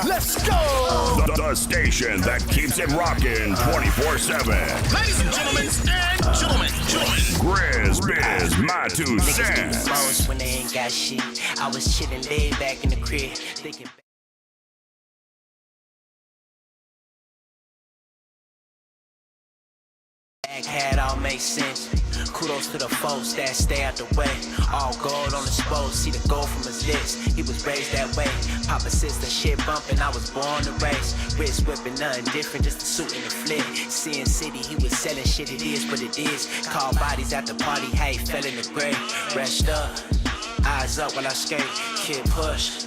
Let's go! The station that keeps it rocking 24/7. Ladies and gentlemen, Grizz Biz My Two Cents. Bones when they ain't got shit. I was chillin' laid back in the crib, thinking. Had all make sense. Kudos to the folks that stay out the way. All gold on the spose, see the gold from his lips. He was raised that way. Papa sister shit bumping, I was born to race. Wrist whipping, nothing different, just a suit and a flip. Sin City, he was selling shit, it is what it is. Call bodies at the party, hey, fell in the grave. Rest up, eyes up while I skate. Kid push,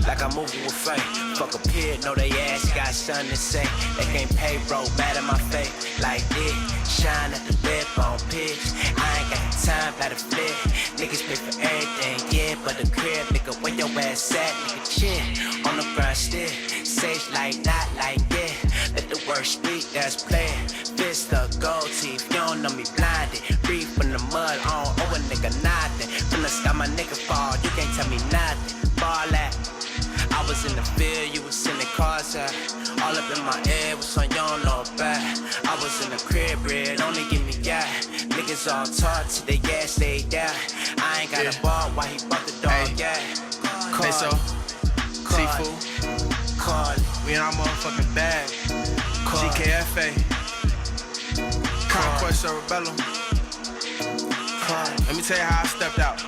like I'm moving with fate. Fuck a pig, know they ass got something to say. They can't pay, bro, mad at my face. Like this, shine at the lip on pitch. I ain't got time by the flip. Niggas pay for everything, yeah, but the crib, nigga, where your ass at? Nigga, chin on the ground still. Sage like, not like, yeah. Let the word speak, that's playing. Fist up, gold teeth, you don't know me blinded. Breathe from the mud, I don't owe a nigga nothing. From the sky, my nigga fall, you can't tell me nothing. Ball at. I was in the field, you was sending cars out. All up in my head was on you don't know about. I was in the crib, bread, only give me gas. Niggas all talk to the gas laid down. I ain't got a ball, why he bought the dog, yeah. Peso, Seafood, Call it, we in our motherfucking bag. GKFA, Conquest of Rebellum. Let me tell you how I stepped out.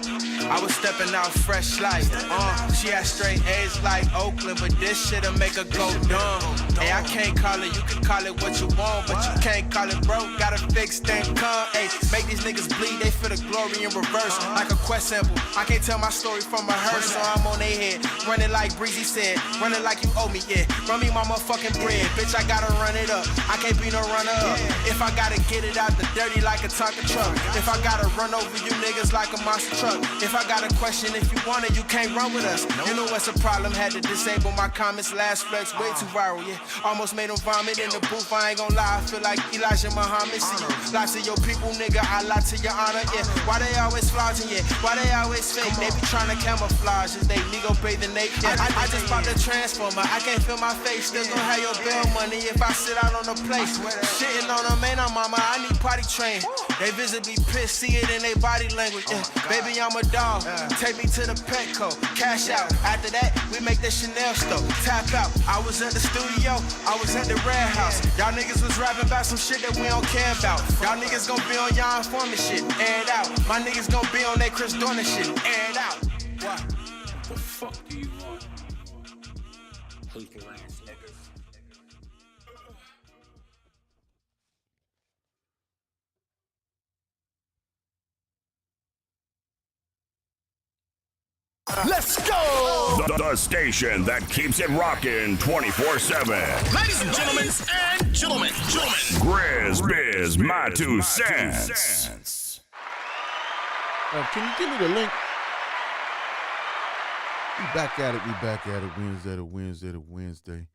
I was stepping out fresh like, she had straight A's like Oakland, but this shit'll make her go dumb. Hey, I can't call it, you can call it what you want, but you can't call it broke, gotta fix then come. Hey, make these niggas bleed, they feel the glory in reverse, like a quest sample. I can't tell my story from a hearse, so I'm on their head, running like Breezy said, running like you owe me, yeah. Run me my motherfucking bread, bitch, I gotta run it up. I can't be no runner up. If I gotta get it out the dirty like a Tonka truck, if I gotta run over you niggas like a monster truck, if I got a question, if you want it, you can't run with us. You know what's a problem, had to disable my comments. Last flex, way too viral, yeah. Almost made them vomit in the booth, I ain't gon' lie. I feel like Elijah Muhammad. See you, lie to your people, nigga, I lie to your honor, yeah. Why they always flaunting, yeah? Why they always fake? They be trying to camouflage as they nigga bathing naked, yeah. I just bought the transformer, I can't feel my face. Still gon' have your bail money if I sit out on the place. Shitting on them, man, mama, I need potty train. They visibly pissed, see it in their body language, yeah. Baby, I'm a dog, take me to the Petco, cash out. After that, we make the Chanel store, tap out. I was at the studio, I was at the Red House. Y'all niggas was rapping about some shit that we don't care about. Y'all niggas gon' be on y'all informant shit, air it out. My niggas gon' be on that Chris Dorner shit, air it out. What? the fuck do you want? Filthy ass niggas. Let's go! The station that keeps it rocking 24/7. Ladies and gentlemen, Grizz Biz My Two Cents. Can you give me the link? We back at it. Wednesday to Wednesday.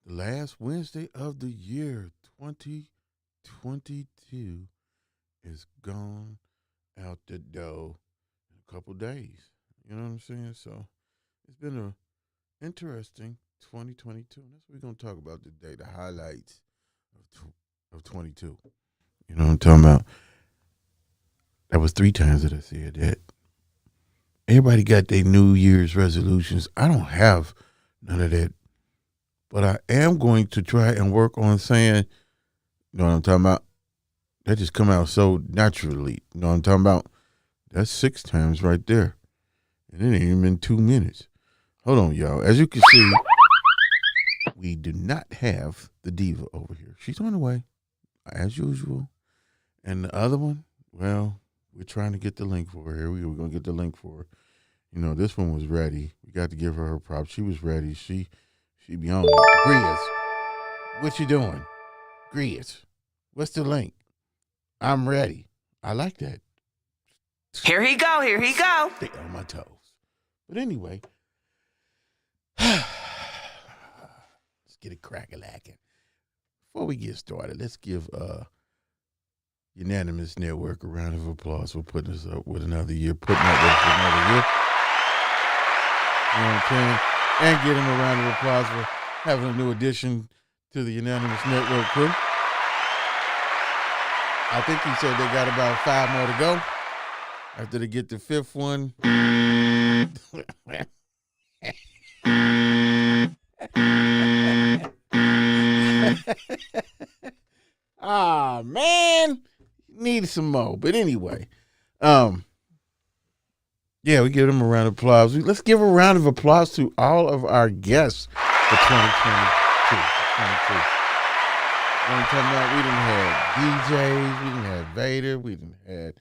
The last Wednesday of the year, 2022, is gone out the door in a couple days. You know what I'm saying? So it's been an interesting 2022. And that's what we're going to talk about today, the highlights of 22. You know what I'm talking about? That was 3 times that I said that. Everybody got their New Year's resolutions. I don't have none of that. But I am going to try and work on saying, you know what I'm talking about? That just come out so naturally. You know what I'm talking about? That's 6 times right there. And it ain't even been 2 minutes. Hold on, y'all. As you can see, we do not have the diva over here. She's on the way, as usual. And the other one, well, we're trying to get the link for her. Here we go. We're going to get the link for her. You know, this one was ready. We got to give her props. She was ready. She be on it. Grizz, what you doing? Grizz, what's the link? I'm ready. I like that. Here he go. Stay on my toes. But anyway, let's get it crack-a-lacking. Before we get started, let's give Unanimous Network a round of applause for putting us up with another year, You know what I'm saying? And give him a round of applause for having a new addition to the Unanimous Network crew. I think he said they got about 5 more to go. After they get the 5th one. Ah, man. Need some more. But anyway. Yeah, we give them a round of applause. Let's give a round of applause to all of our guests for 2022. You know what I'm talking about? We didn't have DJs, we didn't have Vader, we didn't have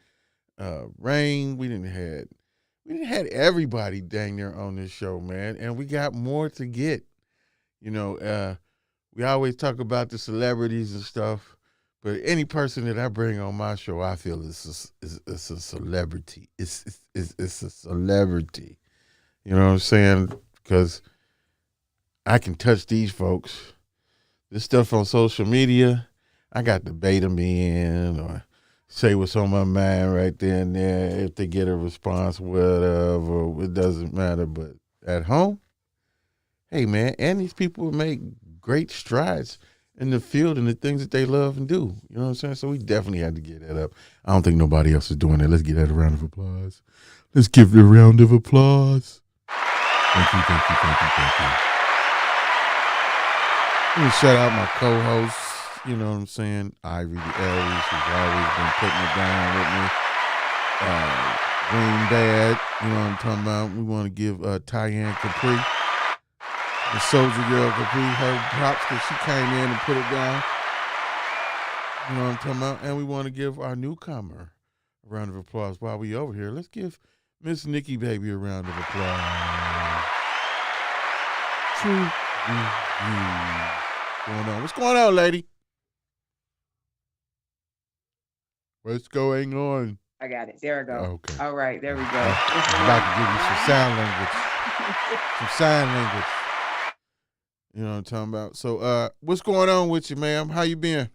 Rain, we didn't have everybody dang near on this show, man. And we got more to get. You know, we always talk about the celebrities and stuff, but any person that I bring on my show, I feel it's a celebrity. It's a celebrity. You know what I'm saying? Because I can touch these folks. This stuff on social media, I got to bait them in or say what's on my mind right there and there. If they get a response, whatever, it doesn't matter. But at home, hey, man, and these people make great strides in the field and the things that they love and do. You know what I'm saying? So we definitely had to get that up. I don't think nobody else is doing that. Let's give that a round of applause. Let's give it a round of applause. Thank you. Let me shout out my co-hosts, you know what I'm saying, IvoryTheAries, who's always been putting it down with me. Green Dad, you know what I'm talking about. We want to give Tyann Capri, the Soldier Girl Capri, her props because she came in and put it down. You know what I'm talking about. And we want to give our newcomer a round of applause while we over here. Let's give Mz.Nikkii baby a round of applause. True review. What's going on, lady? What's going on? I got it. There we go. Okay. All right, there we go. I'm about to give you some sign language. Some sign language. You know what I'm talking about? So, what's going on with you, ma'am? How you been?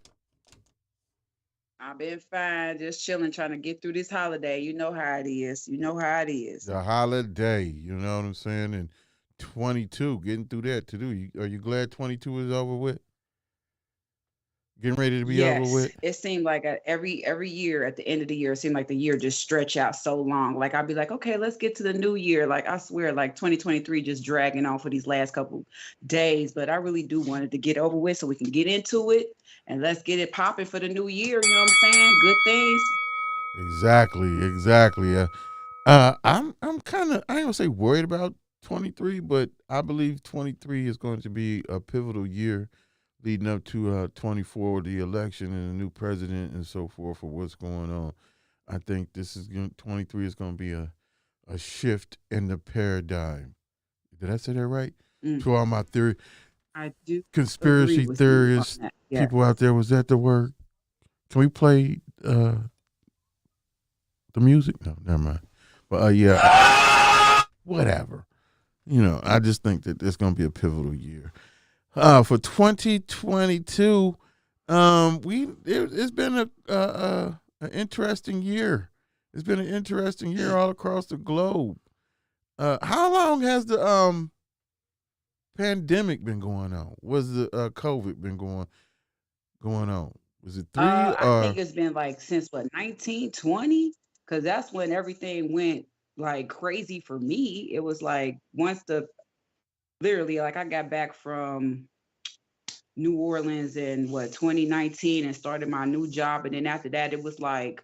I've been fine, just chilling, trying to get through this holiday. You know how it is. The holiday, you know what I'm saying? And 22, getting through that to do. Are you glad 22 is over with? Getting ready to be over Yes, with? it seemed like every year at the end of the year, it seemed like the year just stretch out so long. Like I'd be like, okay, let's get to the new year. Like I swear, like 2023 just dragging on for these last couple days. But I really do want it to get over with so we can get into it and let's get it popping for the new year. You know what I'm saying? Good things. Exactly. I'm kind of, I ain't gonna say worried about 23, but I believe 23 is going to be a pivotal year leading up to 24 with the election and a new president and so forth for what's going on. I think 23 is going to be a shift in the paradigm. Did I say that right? To all my I do conspiracy agree with you on theorists, that. Yeah. people out there, was that the word? Can we play the music? No, never mind. But yeah, whatever. You know, I just think that it's going to be a pivotal year. For 2022, it's been an interesting year. It's been an interesting year all across the globe. How long has the pandemic been going on? Was the COVID been going on? Was it 3 I think it's been like since 1920, because that's when everything went like crazy for me. It was like once literally like I got back from New Orleans in 2019 and started my new job, and then after that it was like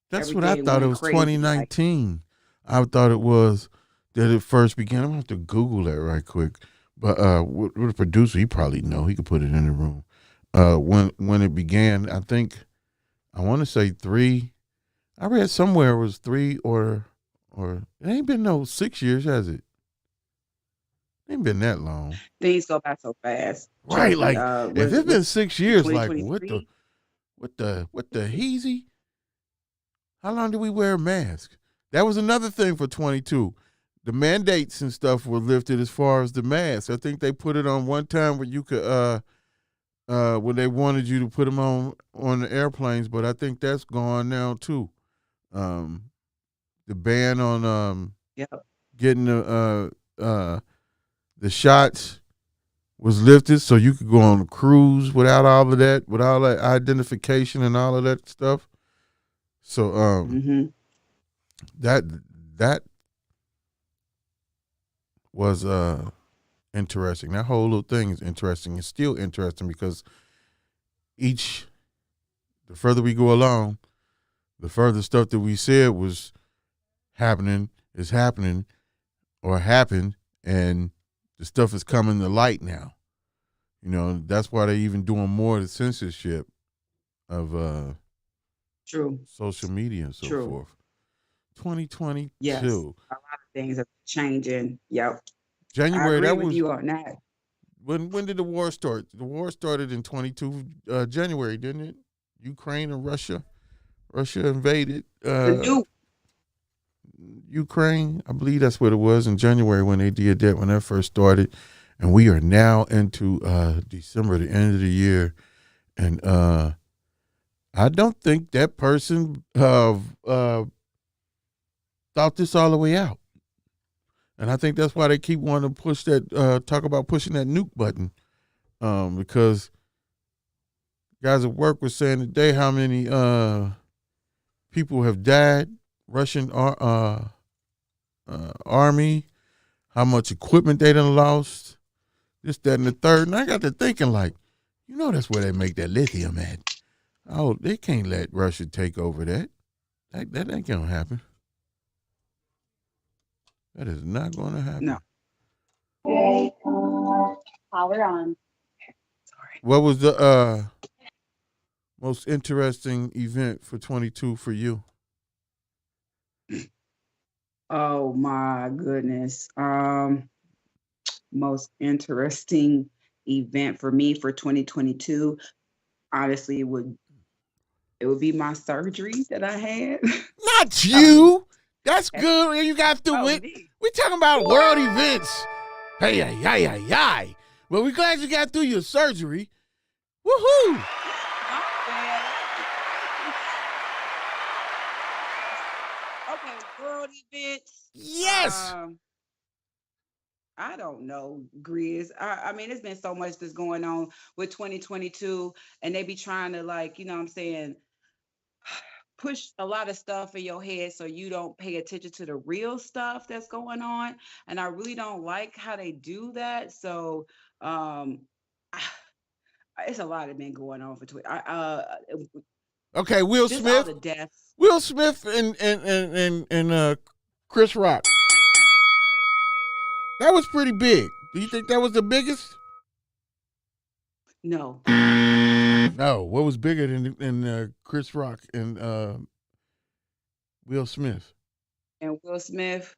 That's what I everything thought. It went was crazy. Like 2019. I thought it was that it first began. I'm gonna have to Google that right quick. But with the producer, he probably know. He could put it in the room. When it began, I think I want to say 3. I read somewhere it was 3 or it ain't been no 6 years, has it? It ain't been that long. things go by so fast. Right, Trust me. like if it's been 6 years, like what 2023? the heezy? How long did we wear a mask? That was another thing for 22. The mandates and stuff were lifted as far as the mask. I think they put it on one time where you could when they wanted you to put them on the airplanes, but I think that's gone now too. The ban on Yep. getting the the shots was lifted so you could go on a cruise without all of that, with all that identification and all of that stuff. So that was interesting. That whole little thing is interesting. It's still interesting because the further we go along, the further stuff that we said was happening is happening or happened, and the stuff is coming to light now. You know, that's why they're even doing more of the censorship of True. social media and so forth. 2022. Yes. A lot of things are changing. Yep. January. I agree that with was you on that. When did the war start? The war started in 22 January, didn't it? Ukraine and Russia. Russia invaded Ukraine. I believe that's what it was in January when they did that, when that first started. And we are now into December, the end of the year. And I don't think that person thought this all the way out. And I think that's why they keep wanting to push that, talk about pushing that nuke button. Because guys at work were saying today how many people have died, Russian army, how much equipment they done lost, this, that, and the third. And I got to thinking, like, you know, that's where they make that lithium at. Oh, they can't let Russia take over that. That ain't gonna happen. That is not gonna happen. No. Power on. Sorry. What was the most interesting event for 22 for you? Oh my goodness. Most interesting event for me for 2022, honestly, it would be my surgery that I had. Not you. That's good. You got through Oh, it. me. We're talking about world events. Hey, ay. Well, we're glad you got through your surgery. Woohoo! My bad. Okay, world events. Yes. I don't know, Grizz. I mean, it's been so much that's going on with 2022, and they be trying to, like, you know what I'm saying, push a lot of stuff in your head so you don't pay attention to the real stuff that's going on. And I really don't like how they do that. So it's a lot of been going on for Twitter. Okay, Will Just all Smith. the deaths. Will Smith and Chris Rock. That was pretty big. Do you think that was the biggest? No. No. What was bigger than Chris Rock and Will Smith? And Will Smith.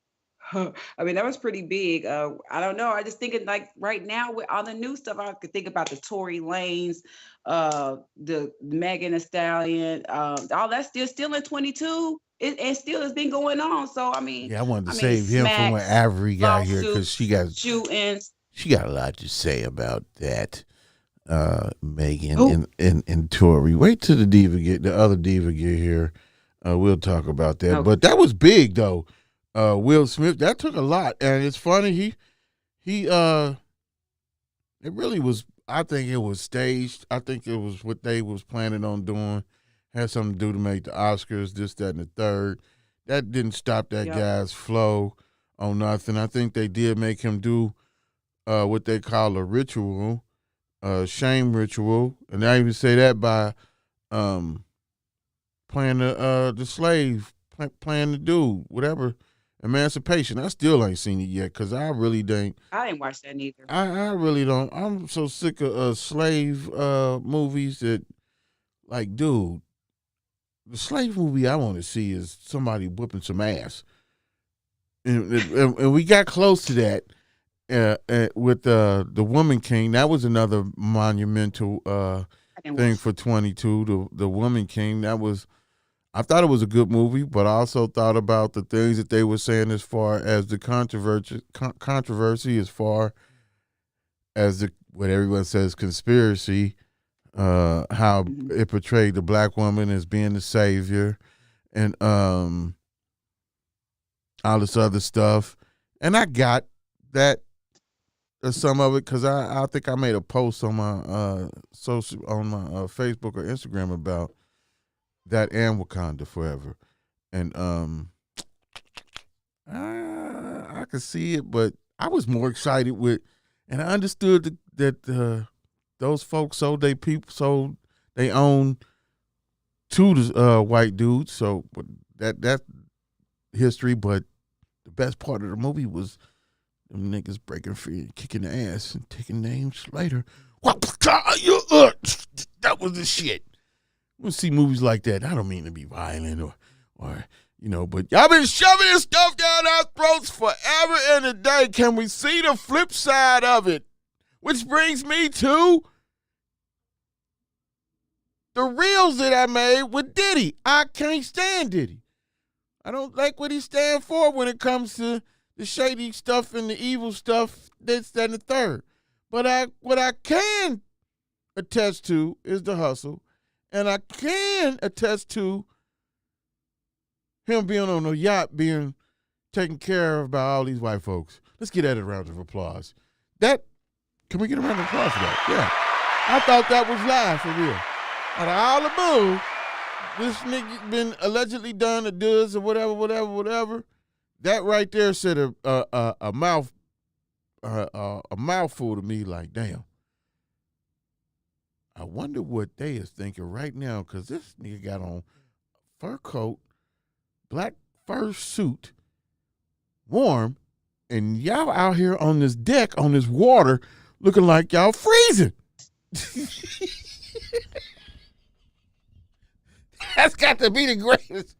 I mean, that was pretty big. I don't know. I just thinking, like, right now with all the new stuff, I could think about the Tory Lanez, the Megan Thee Stallion, all that's still in 22. It still has been going on. So I mean, Yeah, I wanted to save him from when smacks, Ivory got here because she got shootings. a lot to say about that. Megan and Tory. Wait till the other diva get here. We'll talk about that. Okay. But that was big though. Will Smith, that took a lot. And it's funny, it really was, I think it was staged. I think it was what they was planning on doing. Had something to do to make the Oscars, this, that, and the third. That didn't stop that guy's flow on nothing. I think they did make him do what they call a ritual, shame ritual. And I even say that by playing the slave, playing the dude, whatever, emancipation. I still ain't seen it yet because I really don't. I didn't watch that neither. I really don't. I'm so sick of slave movies that, like, dude, the slave movie I want to see is somebody whipping some ass. And we got close to that with the Woman King. That was another monumental thing for 22. The Woman King. That was, I thought it was a good movie, but I also thought about the things that they were saying as far as the controversy as far as what everyone says conspiracy. How it portrayed the black woman as being the savior, and all this other stuff. And I got that some of it because I think I made a post on my Facebook or Instagram about that and Wakanda Forever, and I could see it, but I was more excited with, and I understood that those folks sold they own to the white dudes, so that history. But the best part of the movie was them niggas breaking free and kicking the ass and taking names later. That was the shit. We'll see movies like that. I don't mean to be violent or but y'all been shoving this stuff down our throats forever and a day. Can we see the flip side of it? Which brings me to the reels that I made with Diddy. I can't stand Diddy. I don't like what he stands for when it comes to the shady stuff and the evil stuff, this, that, and the third. But what I can attest to is the hustle. And I can attest to him being on a yacht being taken care of by all these white folks. Let's get that a round of applause. Can we get a round of applause for that? Yeah. I thought that was live for real. Out of all the bull, this nigga been allegedly done or does or whatever. That right there said a mouthful to me. Like, damn. I wonder what they is thinking right now, because this nigga got on a fur coat, black fur suit, warm, and y'all out here on this deck, on this water, looking like y'all freezing. That's got to be the greatest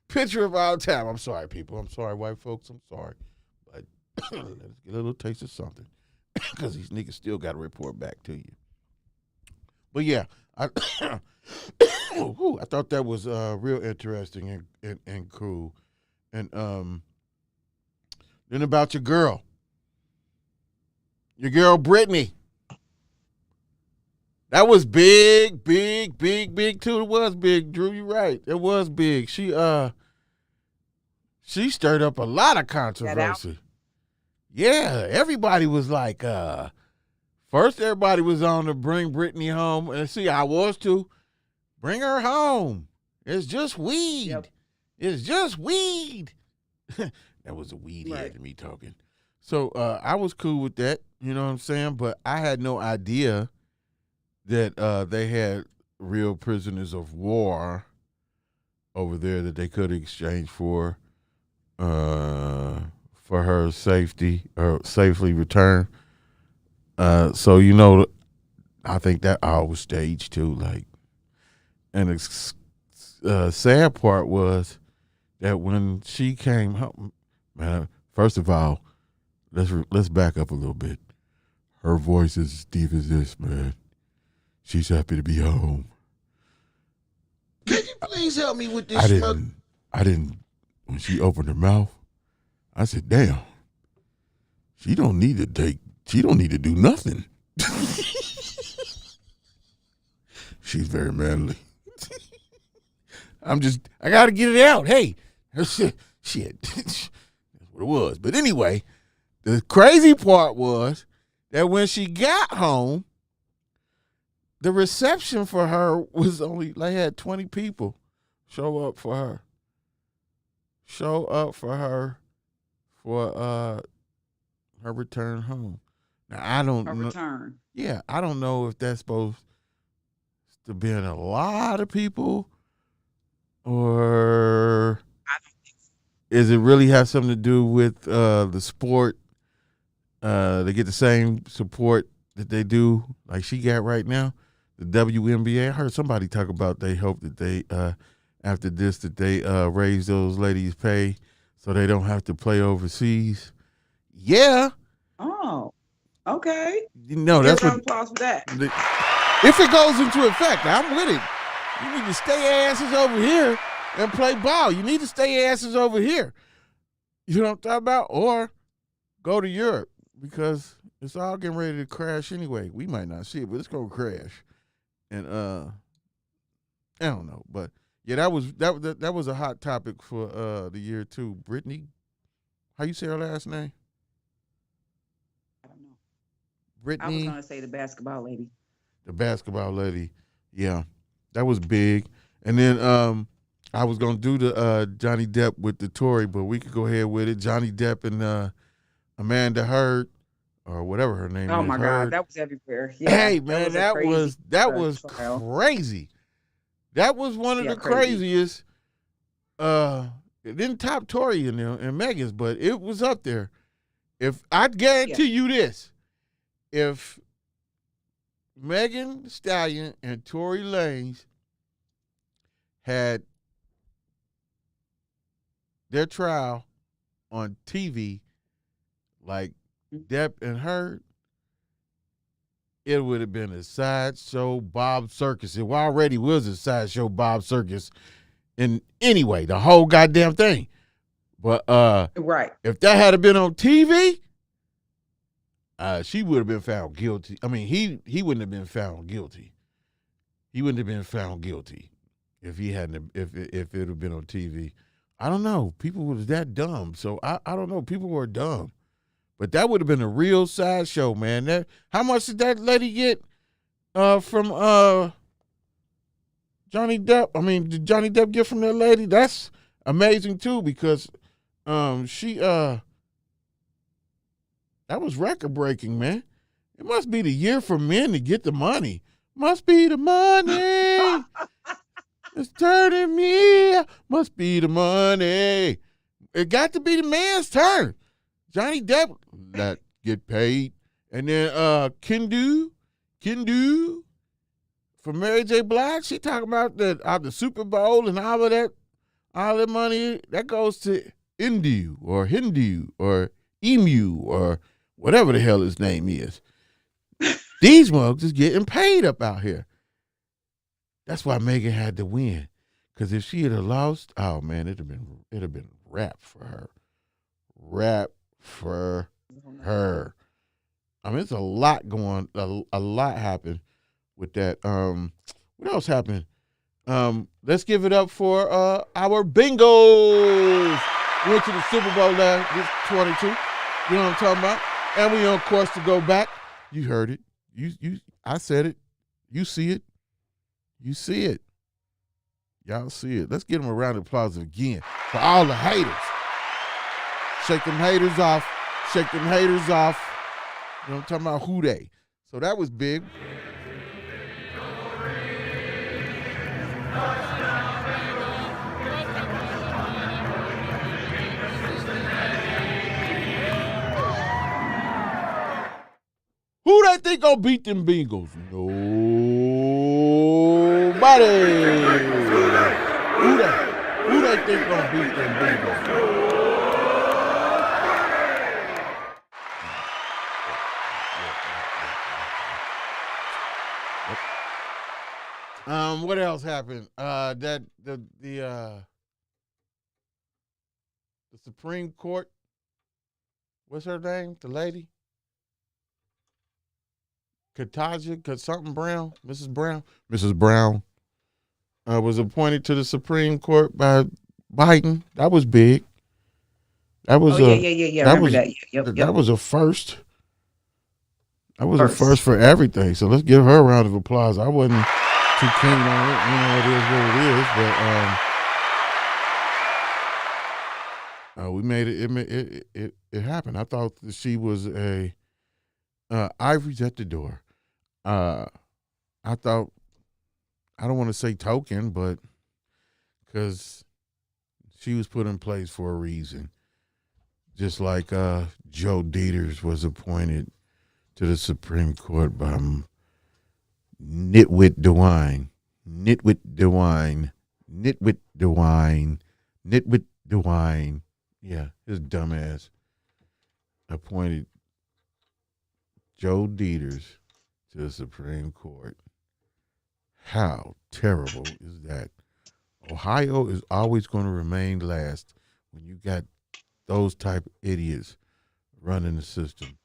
picture of all time. I'm sorry, people. I'm sorry, white folks. I'm sorry. But let's get a little taste of something, because these niggas still got to report back to you. But yeah, I thought that was real interesting and cool. And then about your girl Brittney. That was big too. It was big, Drew. You're right. It was big. She stirred up a lot of controversy. Yeah, everybody was like, first everybody was on to bring Brittney home. And see, I was too. Bring her home. It's just weed. Yep. It's just weed. That was a weed head to me talking. So I was cool with that. You know what I'm saying? But I had no idea that they had real prisoners of war over there that they could exchange for her safety or safely return. So I think that all was staged too. Like, and the sad part was that when she came home, man. First of all, let's back up a little bit. Her voice is as deep as this, man. She's happy to be home. Can you please help me with this? I didn't. When she opened her mouth, I said, "Damn, she don't need to do nothing." She's very manly. I got to get it out. Hey, shit. That's what it was. But anyway, the crazy part was that when she got home, the reception for her was only, they had 20 people show up for her. For her return home. Now, I don't know. Return. Yeah, I don't know if that's supposed to be a lot of people, or is it really have something to do with the sport? They get the same support that they do, like she got right now, the WNBA. I heard somebody talk about they hope that they, after this, that they raise those ladies' pay so they don't have to play overseas. Yeah. Oh, okay. That's what. Applause for that. If it goes into effect, I'm with it. You need to stay asses over here and play ball. You need to stay asses over here. You know what I'm talking about? Or go to Europe, because it's all getting ready to crash anyway. We might not see it, but it's gonna crash. And I don't know, but yeah, that was a hot topic for the year too. Brittney, how you say her last name? I was Brittney, gonna say the basketball lady. the basketball lady. Yeah, that was big. And then I was gonna do the Johnny Depp with the Tory, but we could go ahead with it. Johnny Depp and Amanda Heard, or whatever her name Oh is. my God, Heard. that was everywhere. Yeah, Hey that man, was a crazy that was trial. crazy. That was one of Yeah, the crazy. craziest. It didn't top Tory and Megan's, but it was up there. If I guarantee you this, if Megan Thee Stallion and Tory Lanez had their trial on TV, like Depp and Heard, it would have been a sideshow Bob Circus. It already was a sideshow Bob Circus in anyway, the whole goddamn thing. But Right. if that had been on TV, she would have been found guilty. I mean, he wouldn't have been found guilty. He wouldn't have been found guilty if he hadn't if it had been on TV. I don't know. People was that dumb. So I don't know. People were dumb. But that would have been a real sideshow, man. How much did that lady get from Johnny Depp? I mean, did Johnny Depp get from that lady? That's amazing too, because she that was record breaking, man. It must be the year for men to get the money. Must be the money. It's turning me. Must be the money. It got to be the man's turn. Johnny Depp that get paid. And then Kendu from Mary J. Blige, she talking about the Super Bowl and all that money that goes to Hindu or Emu or whatever the hell his name is. These mugs is getting paid up out here. That's why Megan had to win. Because if she had lost, oh man, it'd have been rap for her. Rap for her. I mean, it's a lot a lot happened with that. What else happened? Let's give it up for our Bengals. We went to the Super Bowl this 22. You know what I'm talking about? And we on course to go back. You heard it. I said it. You see it. You see it. Y'all see it. Let's give them a round of applause again for all the haters. Shake them haters off. Shake them haters off. You know what I'm talking about? Who they? So that was big. Who they think gonna beat them Bengals? Nobody. Who they think gonna beat them Bengals? What else happened? The Supreme Court. What's her name? The lady? Something Brown, Mrs. Brown was appointed to the Supreme Court by Biden. That was big. That was yeah. That Remember was that? Yep. that was a first. That was a first for everything. So let's give her a round of applause. I wasn't too keen on it. You know, it is what it is. But we made it. It happened. I thought that she was a Ivory's at the door. I thought, I don't want to say token, but because she was put in place for a reason. Just like Joe Dieters was appointed to the Supreme Court by Nitwit DeWine. Yeah, his dumb ass appointed Joe Dieters to the Supreme Court. How terrible is that? Ohio is always going to remain last when you got those type of idiots running the system.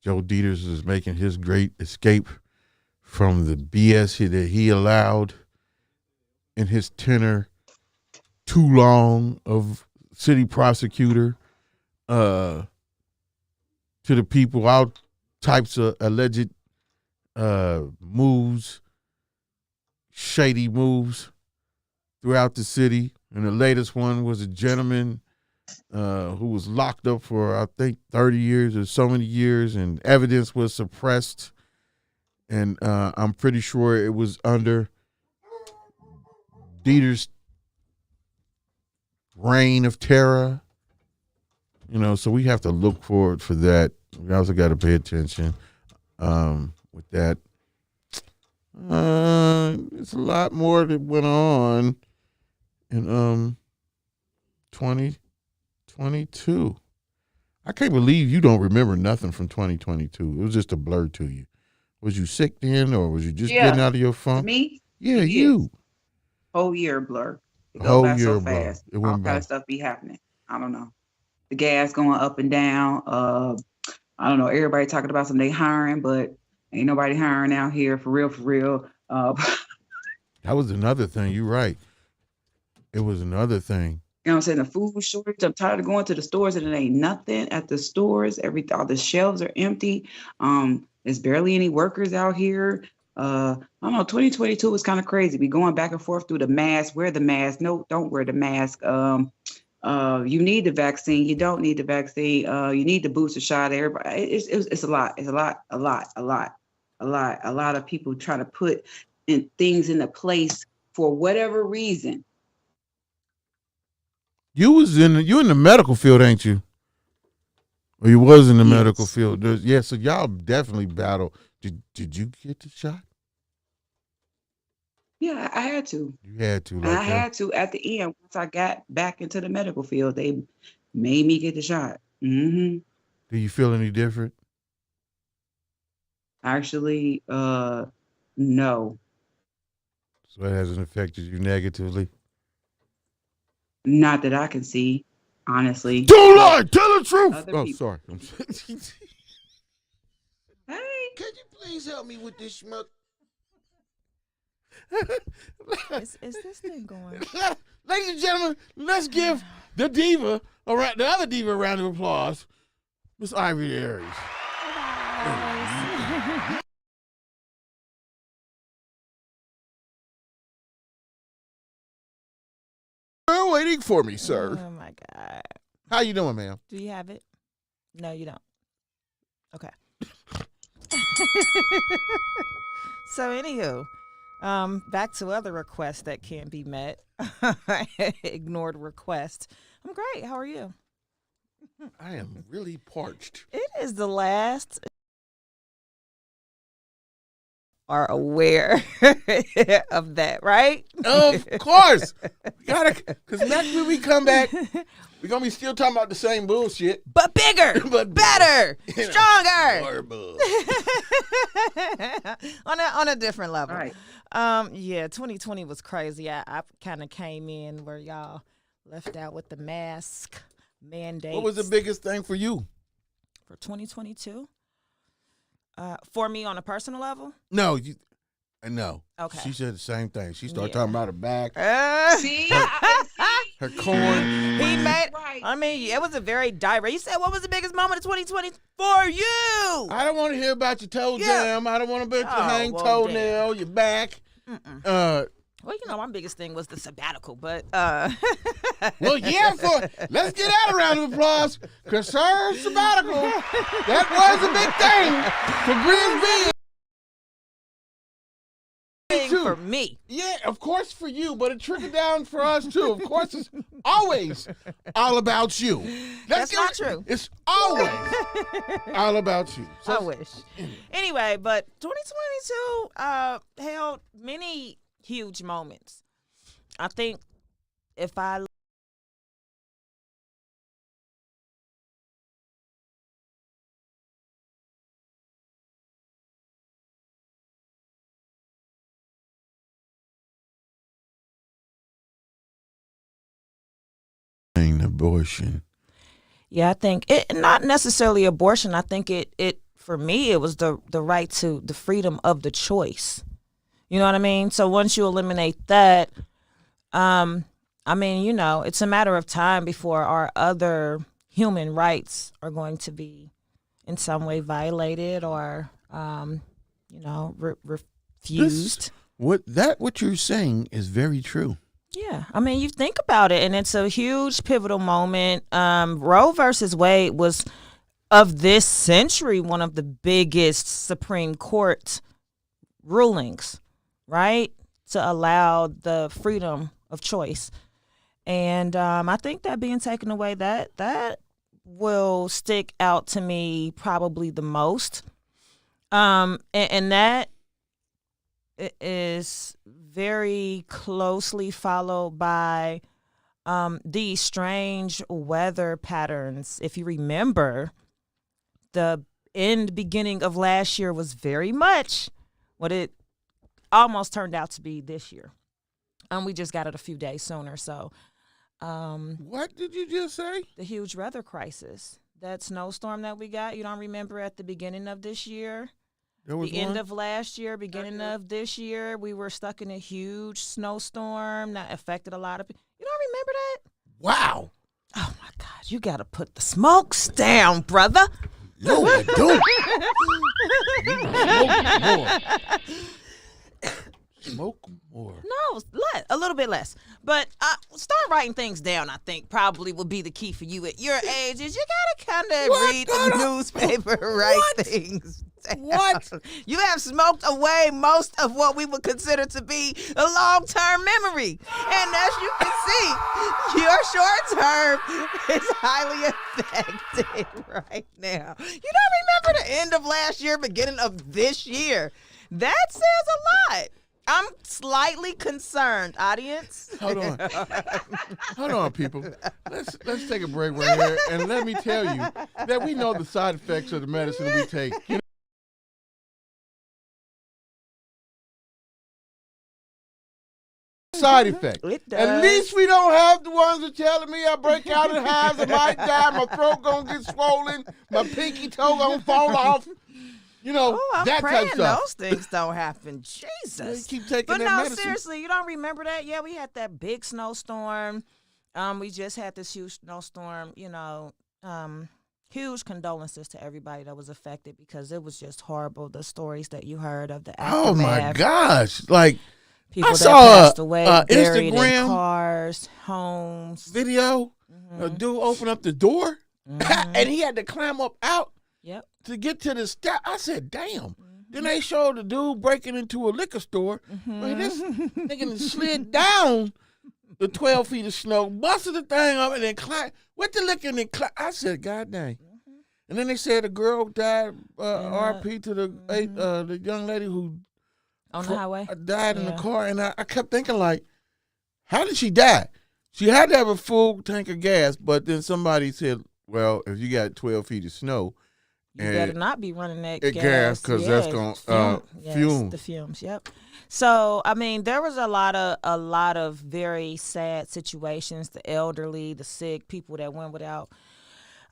Joe Dieters is making his great escape from the BS that he allowed in his tenure too long of city prosecutor to the people out types of alleged moves, shady moves throughout the city. And the latest one was a gentleman who was locked up for, I think, 30 years or so many years, and evidence was suppressed. And I'm pretty sure it was under Dieter's reign of terror. You know, so we have to look forward for that. We also got to pay attention with that. It's a lot more that went on in 2022. I can't believe you don't remember nothing from 2022. It was just a blur to you. Was you sick then, or was you just getting out of your funk? Me? Yeah, you. Whole year blur. It goes Whole by year so blur. fast. It went All by. kind of stuff be happening. I don't know. The gas going up and down. I don't know. Everybody talking about some they hiring, but ain't nobody hiring out here for real, for real. That was another thing. You're right. It was another thing. You know what I'm saying? The food shortage. I'm tired of going to the stores and it ain't nothing at the stores. All the shelves are empty. There's barely any workers out here. I don't know. 2022 was kind of crazy. We going back and forth through the mask. Wear the mask. No, don't wear the mask. You need the vaccine. You don't need the vaccine. You need the booster shot. Everybody. It's a lot. It's a lot of people trying to put things into place for whatever reason. You in the medical field, ain't you? Or you was in the medical field. So y'all definitely battle. Did you get the shot? Yeah, I had to. You had to. I had to at the end. Once I got back into the medical field, they made me get the shot. Mm-hmm. Do you feel any different? Actually, no. So it hasn't affected you negatively? Not that I can see, honestly. Don't lie. Tell the truth. Oh, sorry. Hey. Could you please help me with this schmuck? Is this thing going? Ladies and gentlemen, let's give the other diva a round of applause. Miss IvoryTheAries. You're waiting for me, sir. Oh my God. How you doing, ma'am? Do you have it? No, you don't. Okay. So anywho, back to other requests that can't be met. Ignored request. I'm great. How are you? I am really parched. It is the last. Are aware of that, right? Of course. Because next week we come back, we're going to be still talking about the same bullshit. But bigger, but better, stronger. More bull. on a different level. Right. Yeah, 2020 was crazy. I kind of came in where y'all left out with the mask mandate. What was the biggest thing for you? For 2022? For me on a personal level? No. Okay. She said the same thing. She started talking about her back, See? her corn. He made, Right. I mean, it was a very diverse. You said, what was the biggest moment of 2020 for you? I don't want to hear about your toe jam. I don't want to about your hang well, toenail, your back. Well, you know, my biggest thing was the sabbatical, but Well, yeah, let's get out a round of applause, because her sabbatical, that was a big thing for for me. Yeah, of course for you, but it trickled down for us too. Of course, it's always all about you. That's not true. It's always all about you. I wish. Anyway, but 2022 held many huge moments. I think if I abortion. Yeah, I think it not necessarily abortion. I think it for me it was the right to the freedom of the choice. You know what I mean? So once you eliminate that, I mean, you know, it's a matter of time before our other human rights are going to be in some way violated or, refused. What you're saying is very true. Yeah, I mean, you think about it, and it's a huge pivotal moment. Roe versus Wade was, of this century, one of the biggest Supreme Court rulings, right? To allow the freedom of choice. And I think that being taken away, that will stick out to me probably the most. And that is very closely followed by these strange weather patterns. If you remember, the beginning of last year was very much what it almost turned out to be this year. We just got it a few days sooner. So, what did you just say? The huge weather crisis, that snowstorm that we got. You don't remember at the beginning of this year? There was end of last year, beginning of this year, we were stuck in a huge snowstorm that affected a lot of people. You don't remember that? Wow. Oh, my God. You got to put the smokes down, brother. No, I don't. Smoke more. No, a little bit less. But start writing things down, I think, probably will be the key for you at your age. Is you got to kind of read the newspaper, write things down. What? You have smoked away most of what we would consider to be a long-term memory. And as you can see, your short-term is highly affected right now. You don't remember the end of last year, beginning of this year. That says a lot. I'm slightly concerned, audience. Hold on, people. Let's take a break right here, and let me tell you that we know the side effects of the medicine we take. You know, side effect. It does. At least we don't have the ones that telling me I break out in hives, I might die, my throat gonna get swollen, my pinky toe gonna fall off. You know, I'm that praying type stuff. those things don't happen. Jesus. You keep taking but that no, medicine. seriously, you don't remember that? Yeah, we had that big snowstorm. We just had this huge snowstorm, huge condolences to everybody that was affected because it was just horrible, the stories that you heard of the aftermath. Oh, my gosh. Like, people I that saw passed away, buried Instagram in cars, homes. video. A dude opened up the door, and he had to climb up out Yep. to get to the step. I said, damn. Then they showed the dude breaking into a liquor store. Wait, this nigga slid down the 12 feet of snow, busted the thing up, and then climbed with the liquor and then climbed. I said, God dang. And then they said a girl died, RP to the young lady who On the highway? died in the car. And I kept thinking, like, how did she die? She had to have a full tank of gas, but then somebody said, well, if you got 12 feet of snow, you better not be running that gas because that's going to fume. The fumes. Yep. So I mean, there was a lot of very sad situations. The elderly, the sick, people that went without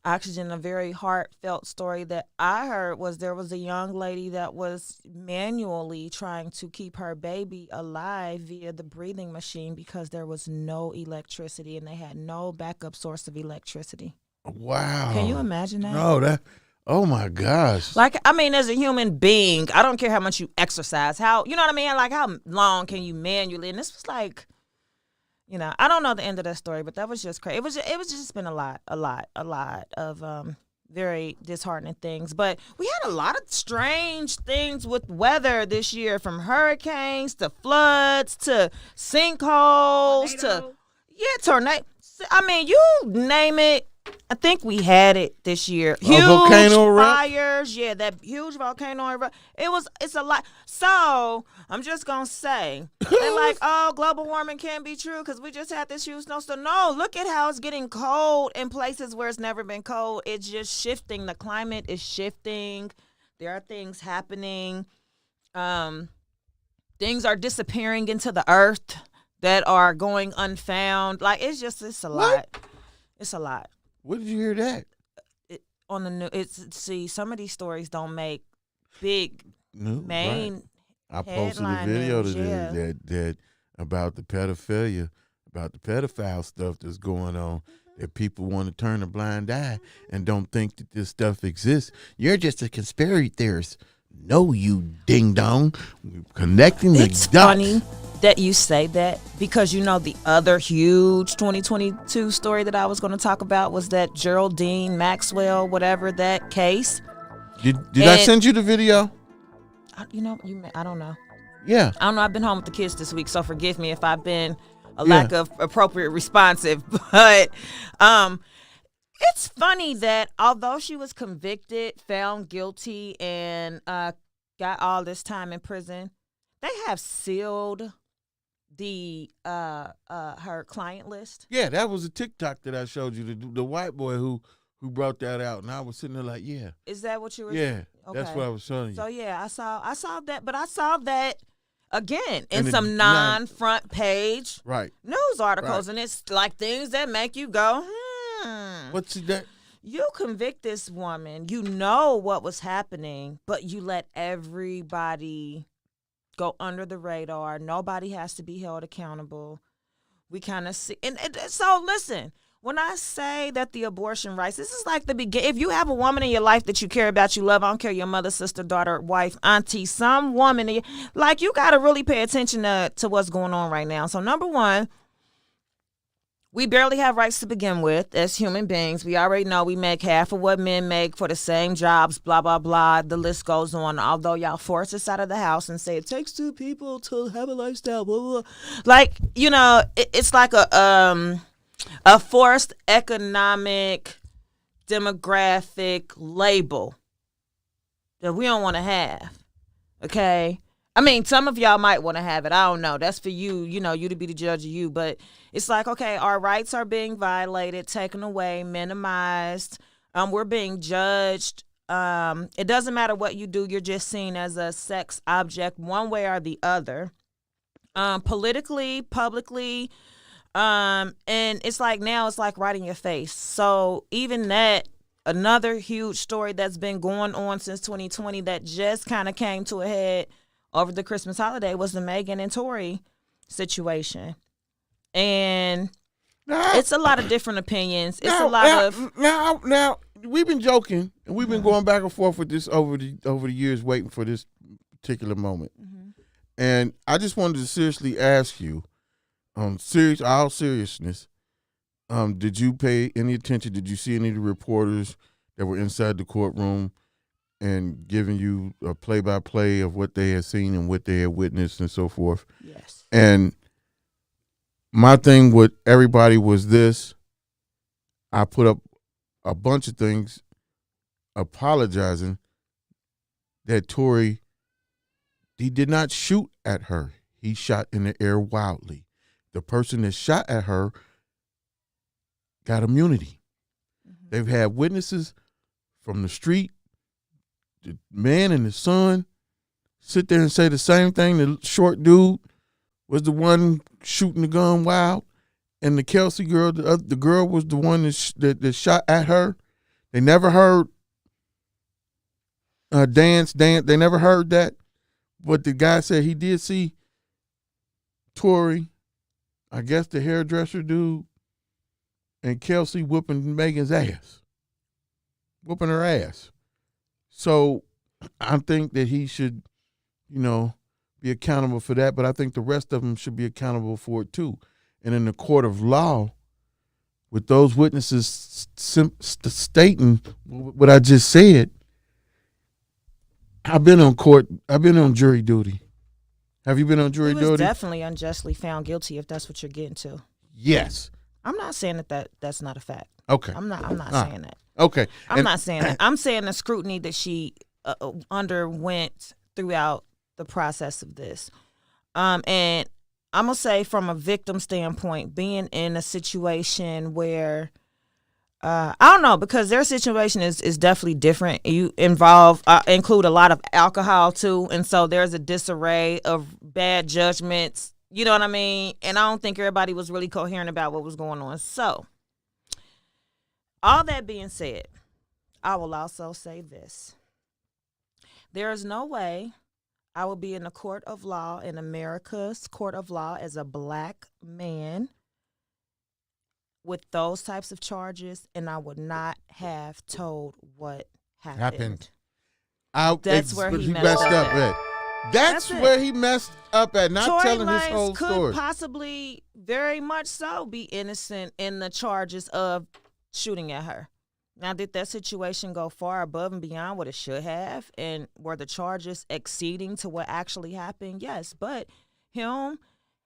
oxygen. A very heartfelt story that I heard was there was a young lady that was manually trying to keep her baby alive via the breathing machine because there was no electricity and they had no backup source of electricity. Wow. Can you imagine that? No, oh my gosh. Like, I mean, as a human being, I don't care how much you exercise, you know what I mean? Like, how long can you manually? And this was like, I don't know the end of that story, but that was just crazy. It was just been a lot of very disheartening things. But we had a lot of strange things with weather this year, from hurricanes to floods to sinkholes to tornado. I mean, you name it. I think we had it this year. Huge volcano fires. Yeah, that huge volcano erupt. It's a lot. So I'm just gonna say they're like, oh, global warming can't be true because we just had this huge snowstorm. No, look at how it's getting cold in places where it's never been cold. It's just shifting. The climate is shifting. There are things happening. Things are disappearing into the earth that are going unfound. Like, it's a lot. It's a lot. Where did you hear that? On the news. See, some of these stories don't make big main. Right. I posted a video today that about the pedophilia, about the pedophile stuff that's going on. if people want to turn a blind eye and don't think that this stuff exists, you're just a conspiracy theorist. No, you ding dong. We're connecting the It's dots. funny that you say that because you know the other huge 2022 story that I was going to talk about was that Geraldine Maxwell, whatever that case. Did I send you the video? I don't know. Yeah. I don't know. I've been home with the kids this week, so forgive me if I've been a lack of appropriate responsive. But it's funny that although she was convicted, found guilty, and got all this time in prison, they have sealed the her client list. Yeah, that was a TikTok that I showed you. The white boy who brought that out, and I was sitting there like, yeah. Is that what you were? Yeah, okay. That's what I was showing you. So yeah, I saw that, but I saw that again in And some non-front page right news articles, and it's like things that make you go, What's that? You convict this woman, you know what was happening, but you let everybody go under the radar. Nobody has to be held accountable. We kind of see, and so listen. When I say that the abortion rights, this is like the beginning. If you have a woman in your life that you care about, you love, I don't care, your mother, sister, daughter, wife, auntie, some woman, you got to really pay attention to what's going on right now. So number one, we barely have rights to begin with as human beings. We already know we make half of what men make for the same jobs, blah, blah, blah. The list goes on. Although y'all force us out of the house and say it takes two people to have a lifestyle, blah, blah, blah. It's like a forced economic demographic label that we don't want to have. Okay? I mean, some of y'all might want to have it. I don't know. That's for you, you to be the judge of you. But it's like, okay, our rights are being violated, taken away, minimized. We're being judged. It doesn't matter what you do. You're just seen as a sex object one way or the other. Politically, publicly, and it's like now it's like right in your face. So even that, another huge story that's been going on since 2020 that just kind of came to a head over the Christmas holiday was the Meghan and Tory situation. And it's a lot of different opinions. It's a lot of now we've been joking and we've been going back and forth with this over the years, waiting for this particular moment. Mm-hmm. And I just wanted to seriously ask you, all seriousness, did you pay any attention? Did you see any of the reporters that were inside the courtroom and giving you a play-by-play of what they had seen and what they had witnessed and so forth? Yes. And my thing with everybody was this. I put up a bunch of things apologizing that Tory, he did not shoot at her. He shot in the air wildly. The person that shot at her got immunity. Mm-hmm. They've had witnesses from the street, the man and the son, sit there and say the same thing. The short dude was the one shooting the gun wild, and the Kelsey girl, the girl was the one that shot at her. They never heard dance. They never heard that. But the guy said he did see Tory, I guess the hairdresser dude, and Kelsey whooping Megan's ass. Whooping her ass. So I think that he should, be accountable for that, but I think the rest of them should be accountable for it too. And in the court of law, with those witnesses stating what I just said, I've been on jury duty. Have you been on jury duty? He was definitely unjustly found guilty, if that's what you're getting to. Yes. I'm not saying that's not a fact. Okay. I'm not saying that. Okay. I'm not saying that. I'm saying the scrutiny that she underwent throughout the process of this. And I'm going to say from a victim standpoint, being in a situation where, I don't know, because their situation is definitely different. You include a lot of alcohol too. And so there's a disarray of bad judgments. You know what I mean? And I don't think everybody was really coherent about what was going on. So all that being said, I will also say this. There is no way I will be in the court of law, in America's court of law, as a black man, with those types of charges, and I would not have told what happened. That's where he messed messed up at. That's it. where he messed up at, not Tory telling his Lanez whole could story. possibly, very much so, be innocent in the charges of shooting at her. Now, did that situation go far above and beyond what it should have? And were the charges exceeding to what actually happened? Yes. But him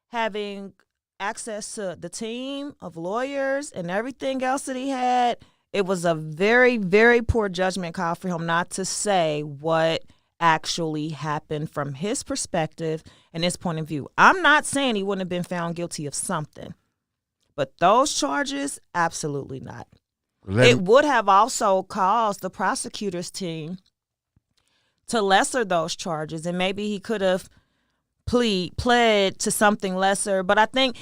having access to the team of lawyers and everything else that he had, it was a very, very poor judgment call for him not to say what actually happened from his perspective and his point of view. I'm not saying he wouldn't have been found guilty of something, but those charges, absolutely not. It would have also caused the prosecutor's team to lesser those charges, and maybe he could have pled to something lesser. But I think,